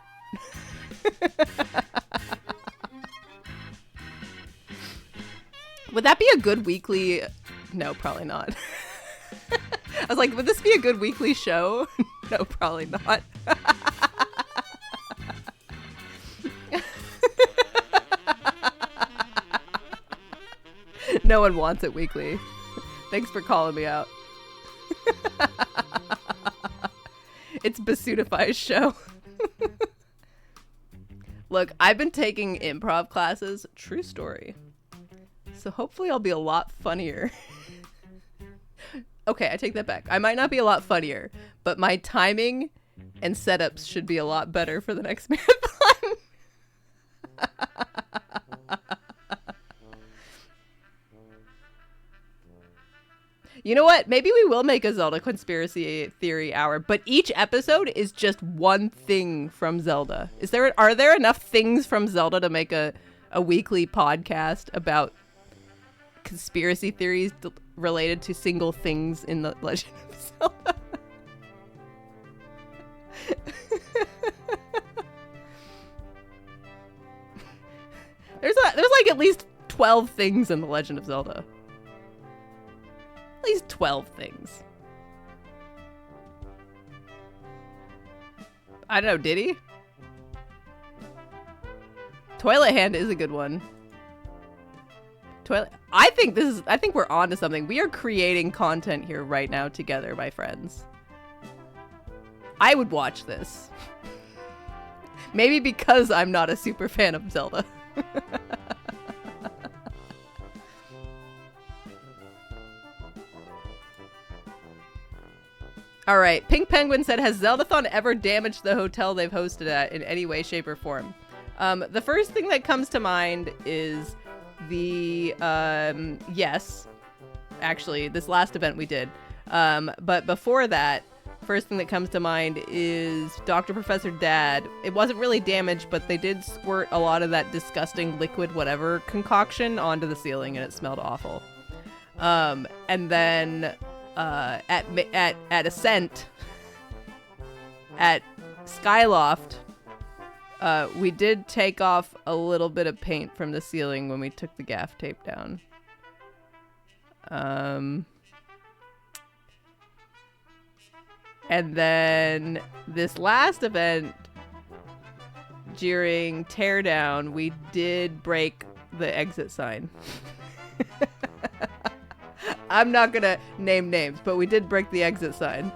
Would that be a good weekly? No, probably not. I was like, would this be a good weekly show? No, probably not. No one wants it weekly. Thanks for calling me out. It's Basudify's show. Look, I've been taking improv classes. True story. So hopefully I'll be a lot funnier. Okay, I take that back. I might not be a lot funnier, but my timing and setups should be a lot better for the next marathon. You know what? Maybe we will make a Zelda conspiracy theory hour, but each episode is just one thing from Zelda. Are there enough things from Zelda to make a weekly podcast about conspiracy theories related to single things in the Legend of Zelda? There's like at least 12 things in the Legend of Zelda. At least 12 things. I don't know, did he? Toilet hand is a good one. I think we're on to something. We are creating content here right now together, my friends. I would watch this. Maybe because I'm not a super fan of Zelda. All right, Pink Penguin said, has Zeldathon ever damaged the hotel they've hosted at in any way, shape, or form? The first thing that comes to mind is the, yes, actually, this last event we did. But before that, first thing that comes to mind is Dr. Professor Dad. It wasn't really damaged, but they did squirt a lot of that disgusting liquid whatever concoction onto the ceiling, and it smelled awful. And then... at Ascent, at Skyloft, we did take off a little bit of paint from the ceiling when we took the gaff tape down. And then this last event, during Teardown, we did break the exit sign. I'm not gonna name names, but we did break the exit sign.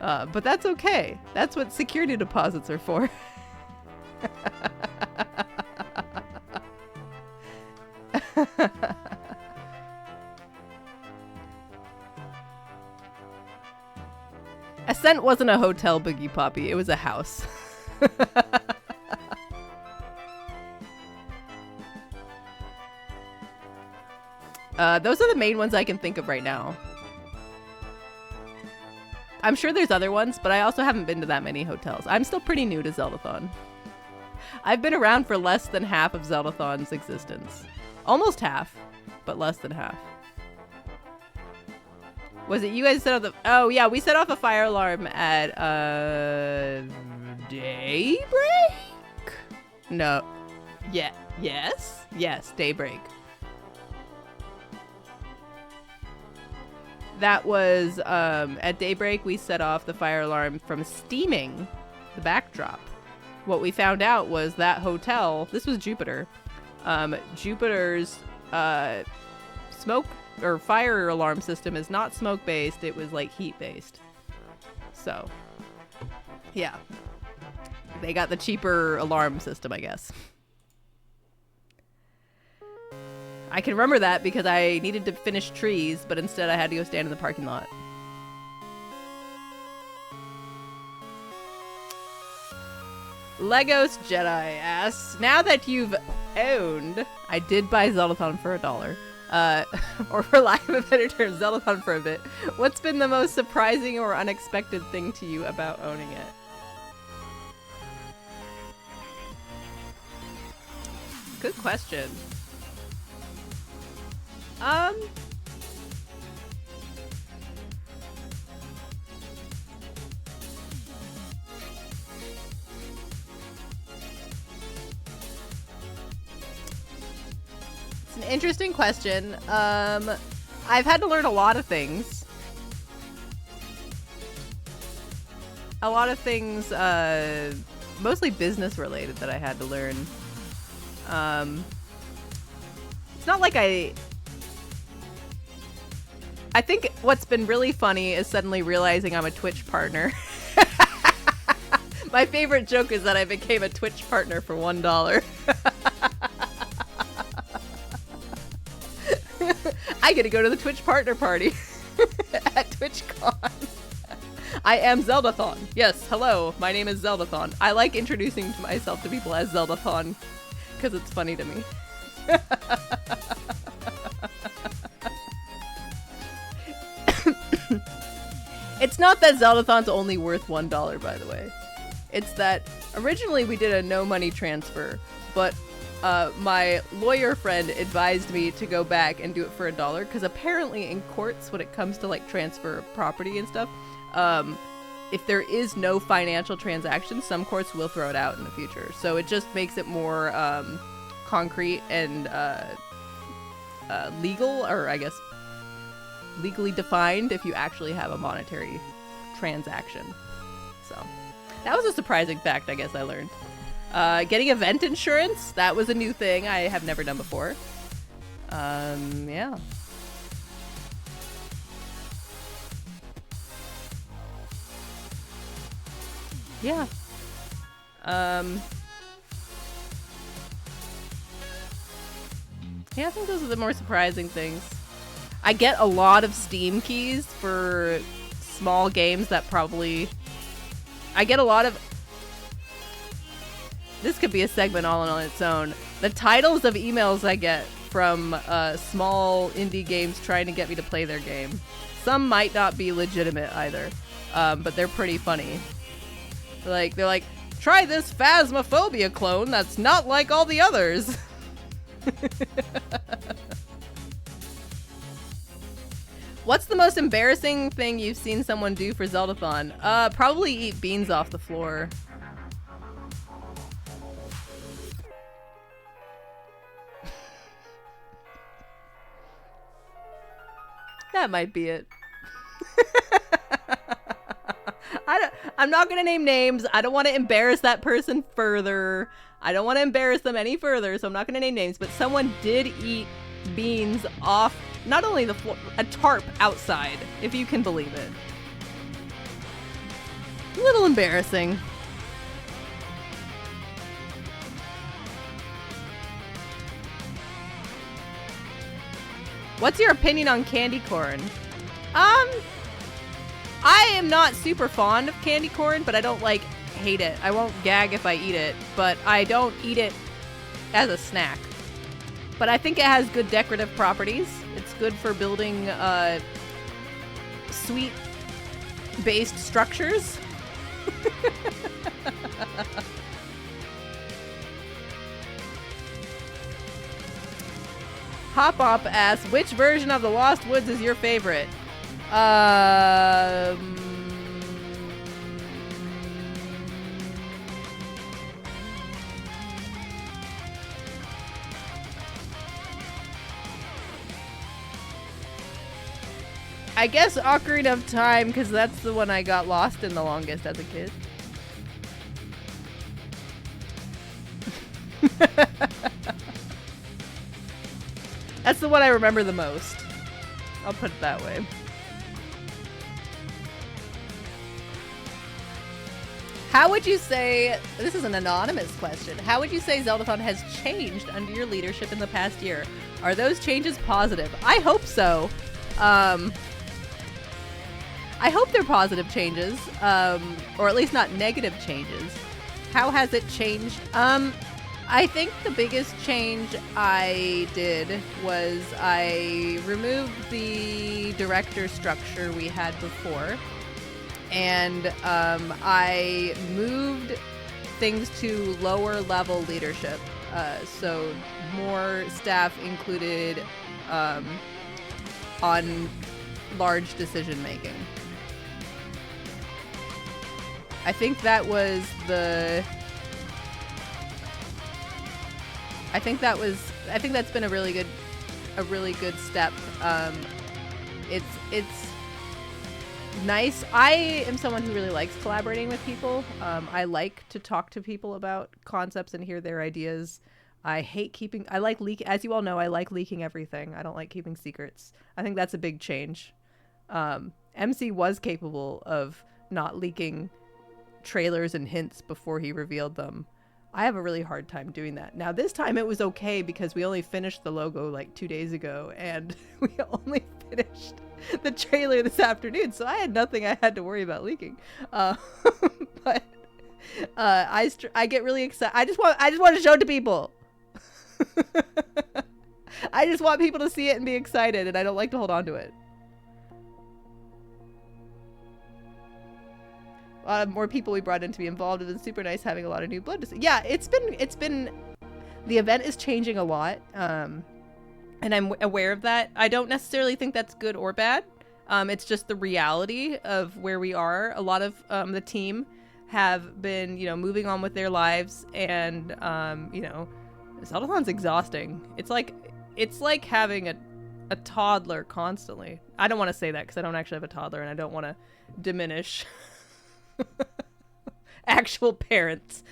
But that's okay. That's what security deposits are for. Ascent wasn't a hotel, Boogie Poppy. It was a house. Those are the main ones I can think of right now. I'm sure there's other ones, but I also haven't been to that many hotels. I'm still pretty new to Zeldathon. I've been around for less than half of Zeldathon's existence. Almost half, but less than half. Was it you guys set off the... Oh, yeah, we set off a fire alarm at, daybreak? No. Yeah. Yes? Yes, daybreak. That was, at daybreak, we set off the fire alarm from steaming the backdrop. What we found out was that hotel, this was Jupiter, Jupiter's smoke or fire alarm system is not smoke-based, it was like heat-based. So, yeah. They got the cheaper alarm system, I guess. I can remember that because I needed to finish trees, but instead I had to go stand in the parking lot. Legos Jedi asks, now that you've owned... I did buy Zeldathon for $1. Or for lack of a better term, Zeldathon for a bit. What's been the most surprising or unexpected thing to you about owning it? Good question. It's an interesting question. I've had to learn a lot of things. A lot of things, mostly business related that I had to learn. It's not like I think what's been really funny is suddenly realizing I'm a Twitch partner. My favorite joke is that I became a Twitch partner for $1. I get to go to the Twitch partner party at TwitchCon. I am Zeldathon. Yes, hello, my name is Zeldathon. I like introducing myself to people as Zeldathon because it's funny to me. It's not that Zeldathon's only worth $1, by the way. It's that originally we did a no money transfer, but my lawyer friend advised me to go back and do it for $1 because apparently in courts, when it comes to like transfer of property and stuff, if there is no financial transaction, some courts will throw it out in the future. So it just makes it more concrete and legal, or I guess legally defined if you actually have a monetary transaction. So that was a surprising fact, I guess I learned. Getting event insurance, that was a new thing I have never done before. Yeah. Yeah. Yeah, I think those are the more surprising things. I get a lot of Steam keys for small games that probably... I get a lot of... This could be a segment all on its own. The titles of emails I get from small indie games trying to get me to play their game. Some might not be legitimate either, but they're pretty funny. They're like, try this Phasmophobia clone that's not like all the others. What's the most embarrassing thing you've seen someone do for Zeldathon? Probably eat beans off the floor. That might be it. I'm not gonna name names. I don't want to embarrass that person further. I don't want to embarrass them any further, so I'm not gonna name names. But someone did eat beans off not only the floor, a tarp outside, if you can believe it. A little embarrassing. What's your opinion on candy corn? I am not super fond of candy corn, but I don't like hate it. I won't gag if I eat it, but I don't eat it as a snack. But I think it has good decorative properties. It's good for building sweet-based structures. Hop Op asks, which version of the Lost Woods is your favorite? I guess Ocarina of Time, because that's the one I got lost in the longest as a kid. That's the one I remember the most. I'll put it that way. How would you say, this is an anonymous question, how would you say Zeldathon has changed under your leadership in the past year? Are those changes positive? I hope so. I hope they're positive changes, or at least not negative changes. How has it changed? I think the biggest change I did was I removed the director structure we had before, and I moved things to lower level leadership. So more staff included on large decision making. I think that was the... I think that's been a really good step. It's nice. I am someone who really likes collaborating with people. I like to talk to people about concepts and hear their ideas. I like as you all know, I like leaking everything. I don't like keeping secrets. I think that's a big change. MC was capable of not leaking trailers and hints before he revealed them. I have a really hard time doing that. Now, this time it was okay because we only finished the logo like 2 days ago, and we only finished the trailer this afternoon, so I had nothing I had to worry about leaking. But I get really excited. I just want to show it to people. I just want people to see it and be excited, and I don't like to hold on to it. A lot of more people we brought in to be involved. It's been super nice having a lot of new blood to see. Yeah, it's been the event is changing a lot, and I'm aware of that. I don't necessarily think that's good or bad. It's just the reality of where we are. A lot of the team have been, moving on with their lives, and Zeldathon's exhausting. It's like having a toddler constantly. I don't want to say that because I don't actually have a toddler, and I don't want to diminish actual parents.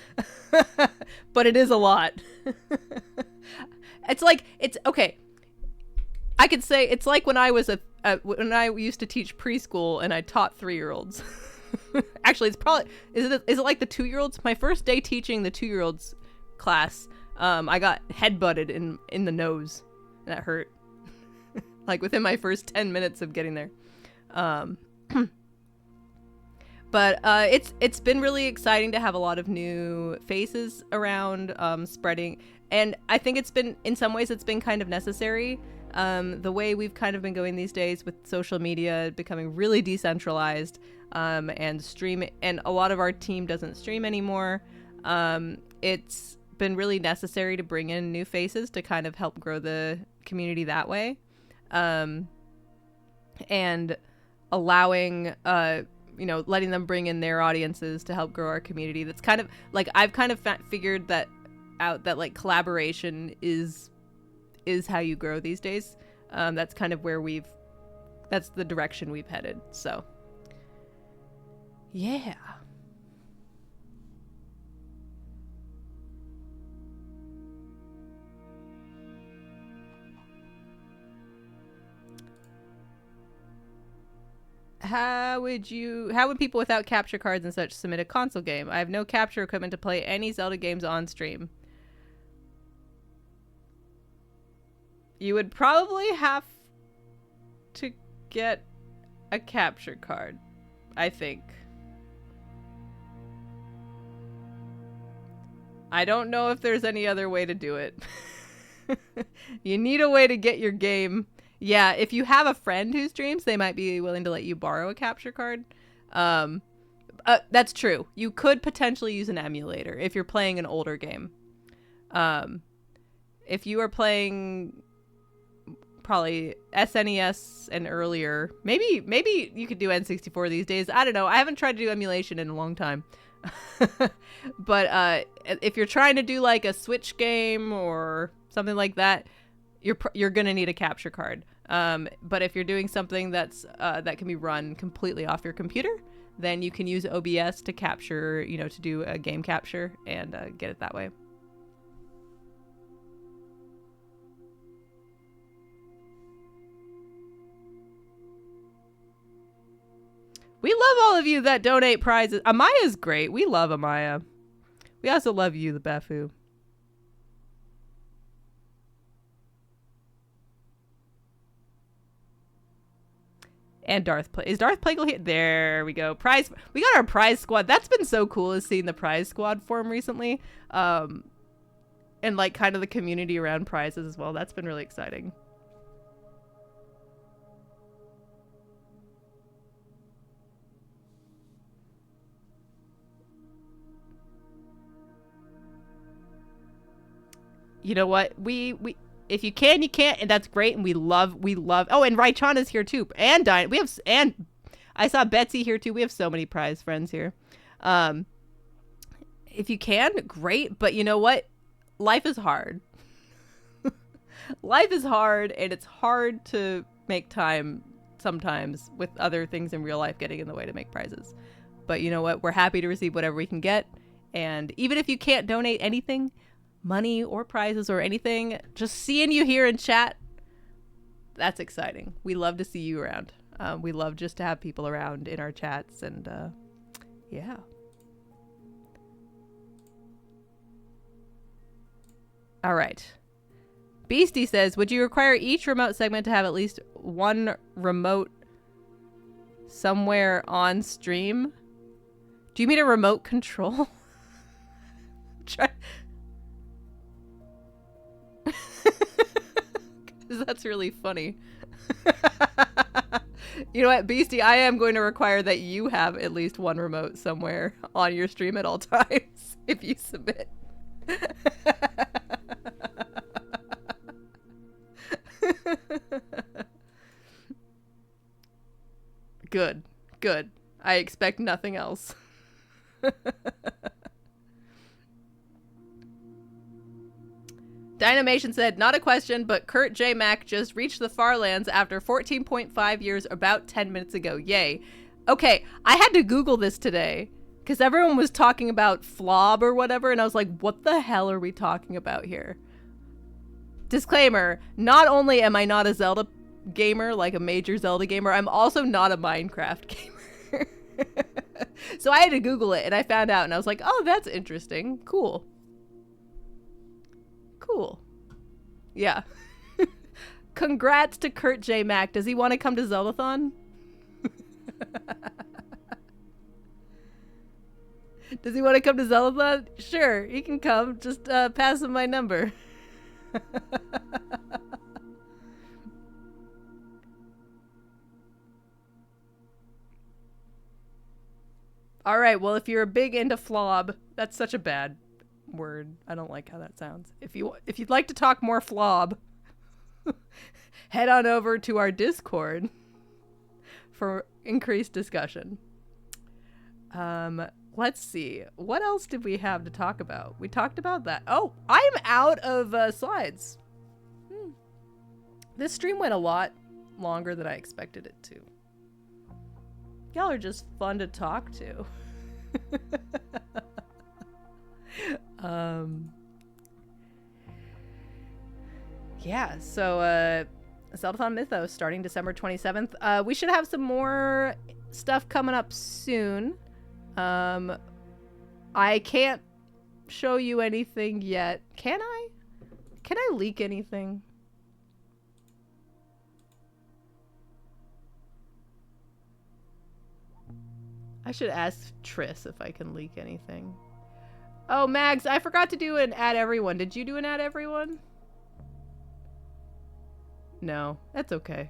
But it is a lot. It's okay. I could say it's like when I was when I used to teach preschool and I taught 3-year-olds. Actually, it's probably is it like the 2-year-olds? My first day teaching the 2-year-olds class, I got headbutted in the nose. That hurt. Like within my first 10 minutes of getting there. But it's been really exciting to have a lot of new faces around, spreading, and I think in some ways it's been kind of necessary. The way we've kind of been going these days with social media becoming really decentralized, and streaming, and a lot of our team doesn't stream anymore. It's been really necessary to bring in new faces to kind of help grow the community that way, and allowing letting them bring in their audiences to help grow our community. That's kind of like I've kind of figured that out, that like collaboration is how you grow these days. That's kind of where that's the direction we've headed. So yeah. How would people without capture cards and such submit a console game? I have no capture equipment to play any Zelda games on stream. You would probably have to get a capture card, I think. I don't know if there's any other way to do it. You need a way to get your game. Yeah, if you have a friend who streams, they might be willing to let you borrow a capture card. That's true. You could potentially use an emulator if you're playing an older game. If you are playing probably SNES and earlier, maybe you could do N64 these days. I don't know. I haven't tried to do emulation in a long time. But if you're trying to do like a Switch game or something like that, you're gonna need a capture card. But if you're doing something that can be run completely off your computer, then you can use OBS to capture, to do a game capture and get it that way. We love all of you that donate prizes. Amaya's great. We love Amaya. We also love you, the Bafu. And is Darth Plagueis here? There we go. Prize. We got our prize squad. That's been so cool, is seeing the prize squad form recently. And like kind of the community around prizes as well. That's been really exciting. You know what? We if you can, you can't, and that's great. And we love. Oh, and Raichon is here too, and Dine. I saw Betsy here too. We have so many prize friends here. If you can, great. But you know what? Life is hard. Life is hard, and it's hard to make time sometimes with other things in real life getting in the way to make prizes. But you know what? We're happy to receive whatever we can get, and even if you can't donate anything, money or prizes or anything, just seeing you here in chat, that's exciting. We love to see you around. We love just to have people around in our chats, and yeah. All right. Beastie says, would you require each remote segment to have at least one remote somewhere on stream? Do you mean a remote control? Try. That's really funny. You know what, Beastie, I am going to require that you have at least one remote somewhere on your stream at all times if you submit. Good. Good. I expect nothing else. Dynamation said, not a question, but Kurt J. Mack just reached the far lands after 14.5 years about 10 minutes ago. Yay. Okay, I had to Google this today because everyone was talking about Flob or whatever, and I was like, what the hell are we talking about here? Disclaimer, not only am I not a Zelda gamer, like a major Zelda gamer, I'm also not a Minecraft gamer. So I had to Google it, and I found out, and I was like, oh, that's interesting. Cool. Cool. Yeah. Congrats to Kurt J. Mack. Does he want to come to Zeldathon? Does he want to come to Zeldathon? Sure, he can come. Just pass him my number. All right, well, if you're big into Flob, that's such a bad word. I don't like how that sounds. If you'd like to talk more Flob, head on over to our Discord for increased discussion. Let's see. What else did we have to talk about? We talked about that. Oh, I'm out of slides. This stream went a lot longer than I expected it to. Y'all are just fun to talk to. Yeah, so Zeldathon Mythos starting December 27th. We should have some more stuff coming up soon. I can't show you anything yet. Can I? Can I leak anything? I should ask Triss if I can leak anything. Oh, Mags, I forgot to do an add everyone. Did you do an add everyone? No, that's okay.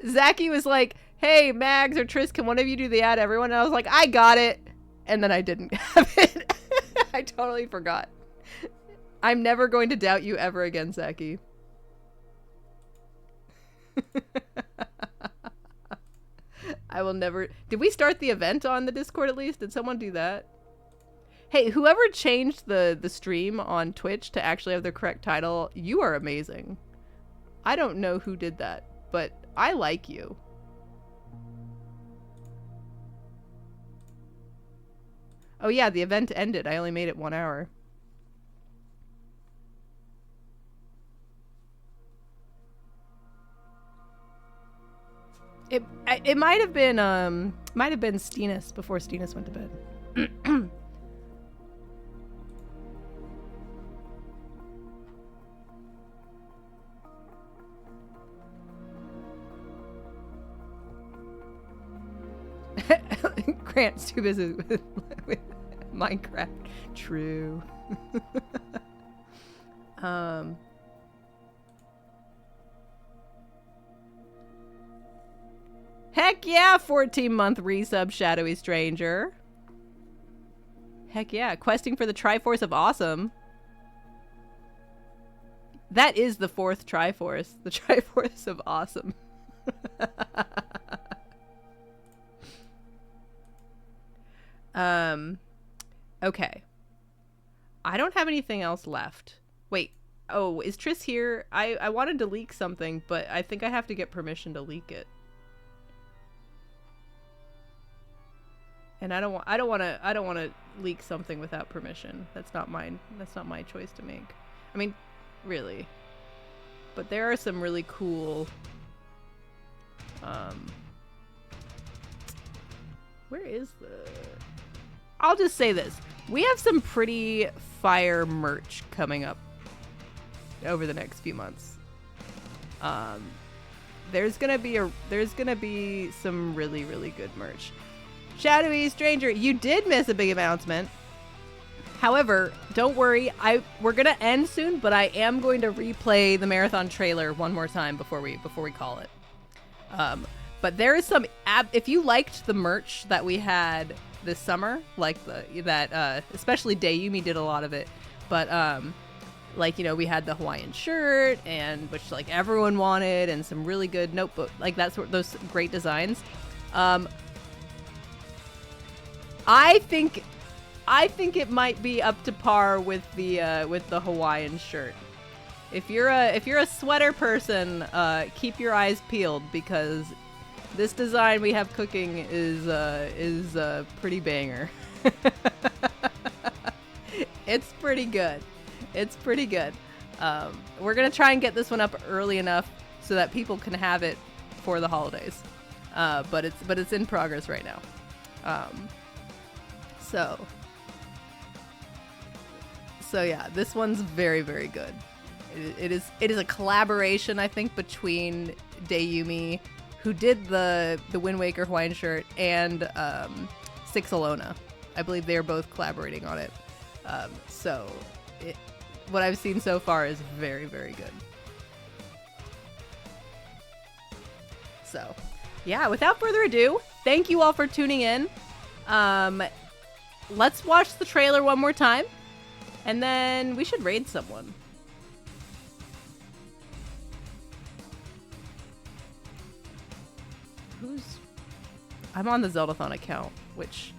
Zachy was like, hey, Mags or Triss, can one of you do the add everyone? And I was like, I got it. And then I didn't have it. I totally forgot. I'm never going to doubt you ever again, Zachy. I will never. Did we start the event on the Discord at least? Did someone do that? Hey, whoever changed the stream on Twitch to actually have the correct title, you are amazing. I don't know who did that, but I like you. Oh yeah, the event ended. I only made it 1 hour. It might have been Steenus before Steenus went to bed. Grant's too busy with Minecraft. True. Heck yeah, 14-month resub, Shadowy Stranger. Heck yeah, questing for the Triforce of Awesome. That is the 4th Triforce, the Triforce of Awesome. Okay. I don't have anything else left. Wait, oh, is Triss here? I wanted to leak something, but I think I have to get permission to leak it. And I don't want to leak something without permission. That's not mine. That's not my choice to make. I mean, really. But there are some really cool... where is the... I'll just say this. We have some pretty fire merch coming up over the next few months. There's gonna be some really, really good merch. Shadowy Stranger, you did miss a big announcement. However, don't worry, we're gonna end soon, but I am going to replay the marathon trailer one more time before we call it. But there is some if you liked the merch that we had this summer, like especially Dayumi did a lot of it, but like, you know, we had the Hawaiian shirt, and which like everyone wanted, and some really good notebook, like those great designs. I think it might be up to par with the Hawaiian shirt. If you're a sweater person, keep your eyes peeled, because this design we have cooking is pretty banger. It's pretty good. It's pretty good. We're gonna try and get this one up early enough so that people can have it for the holidays. But it's in progress right now. So yeah, this one's very, very good. It is a collaboration, I think, between Dayumi, who did the Wind Waker Hawaiian shirt, and Six Alona. I believe they are both collaborating on it. What I've seen so far is very, very good. So, yeah, without further ado, thank you all for tuning in. Let's watch the trailer one more time, and then we should raid someone. I'm on the Zeldathon account, which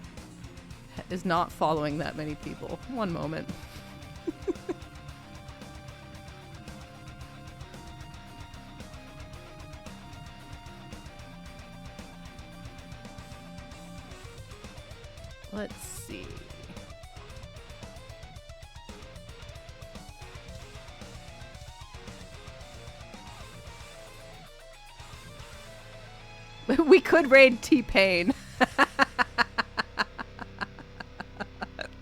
is not following that many people. One moment. Let's see. We could raid T-Pain.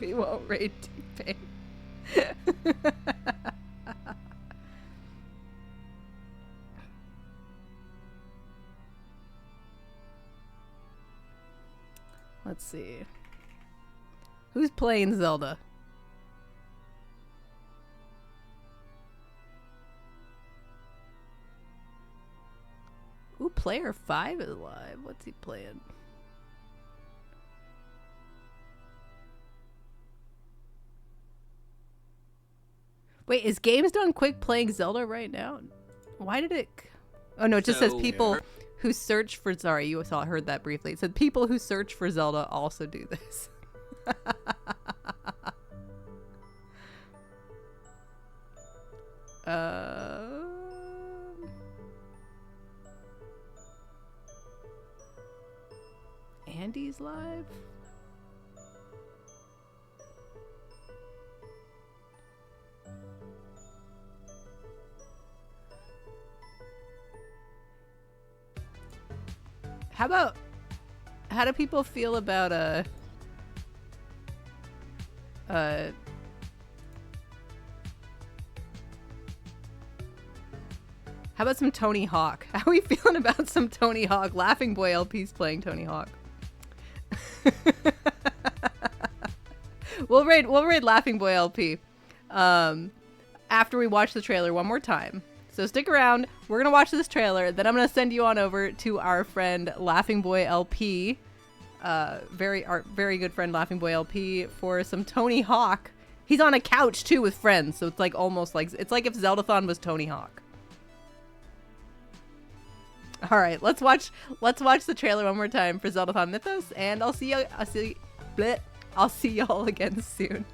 We won't raid T-Pain. Let's see. Who's playing Zelda? Ooh, player 5 is live. What's he playing? Wait, is Games Done Quick playing Zelda right now? Why did it... Oh no, it just says people who search for... Sorry, you saw heard that briefly. It said people who search for Zelda also do this. Andy's live? How do people feel about how about some Tony Hawk? How are we feeling about some Tony Hawk? Laughing Boy LP's playing Tony Hawk. We'll raid Laughing Boy LP after we watch the trailer one more time. So stick around. We're gonna watch this trailer, then I'm gonna send you on over to our friend Laughing Boy LP, very good friend Laughing Boy LP, for some Tony Hawk. He's on a couch too with friends, so it's like almost like it's like if Zeldathon was Tony Hawk. All right, let's watch the trailer one more time for Zeldathon Mythos, and I'll see y'all again soon.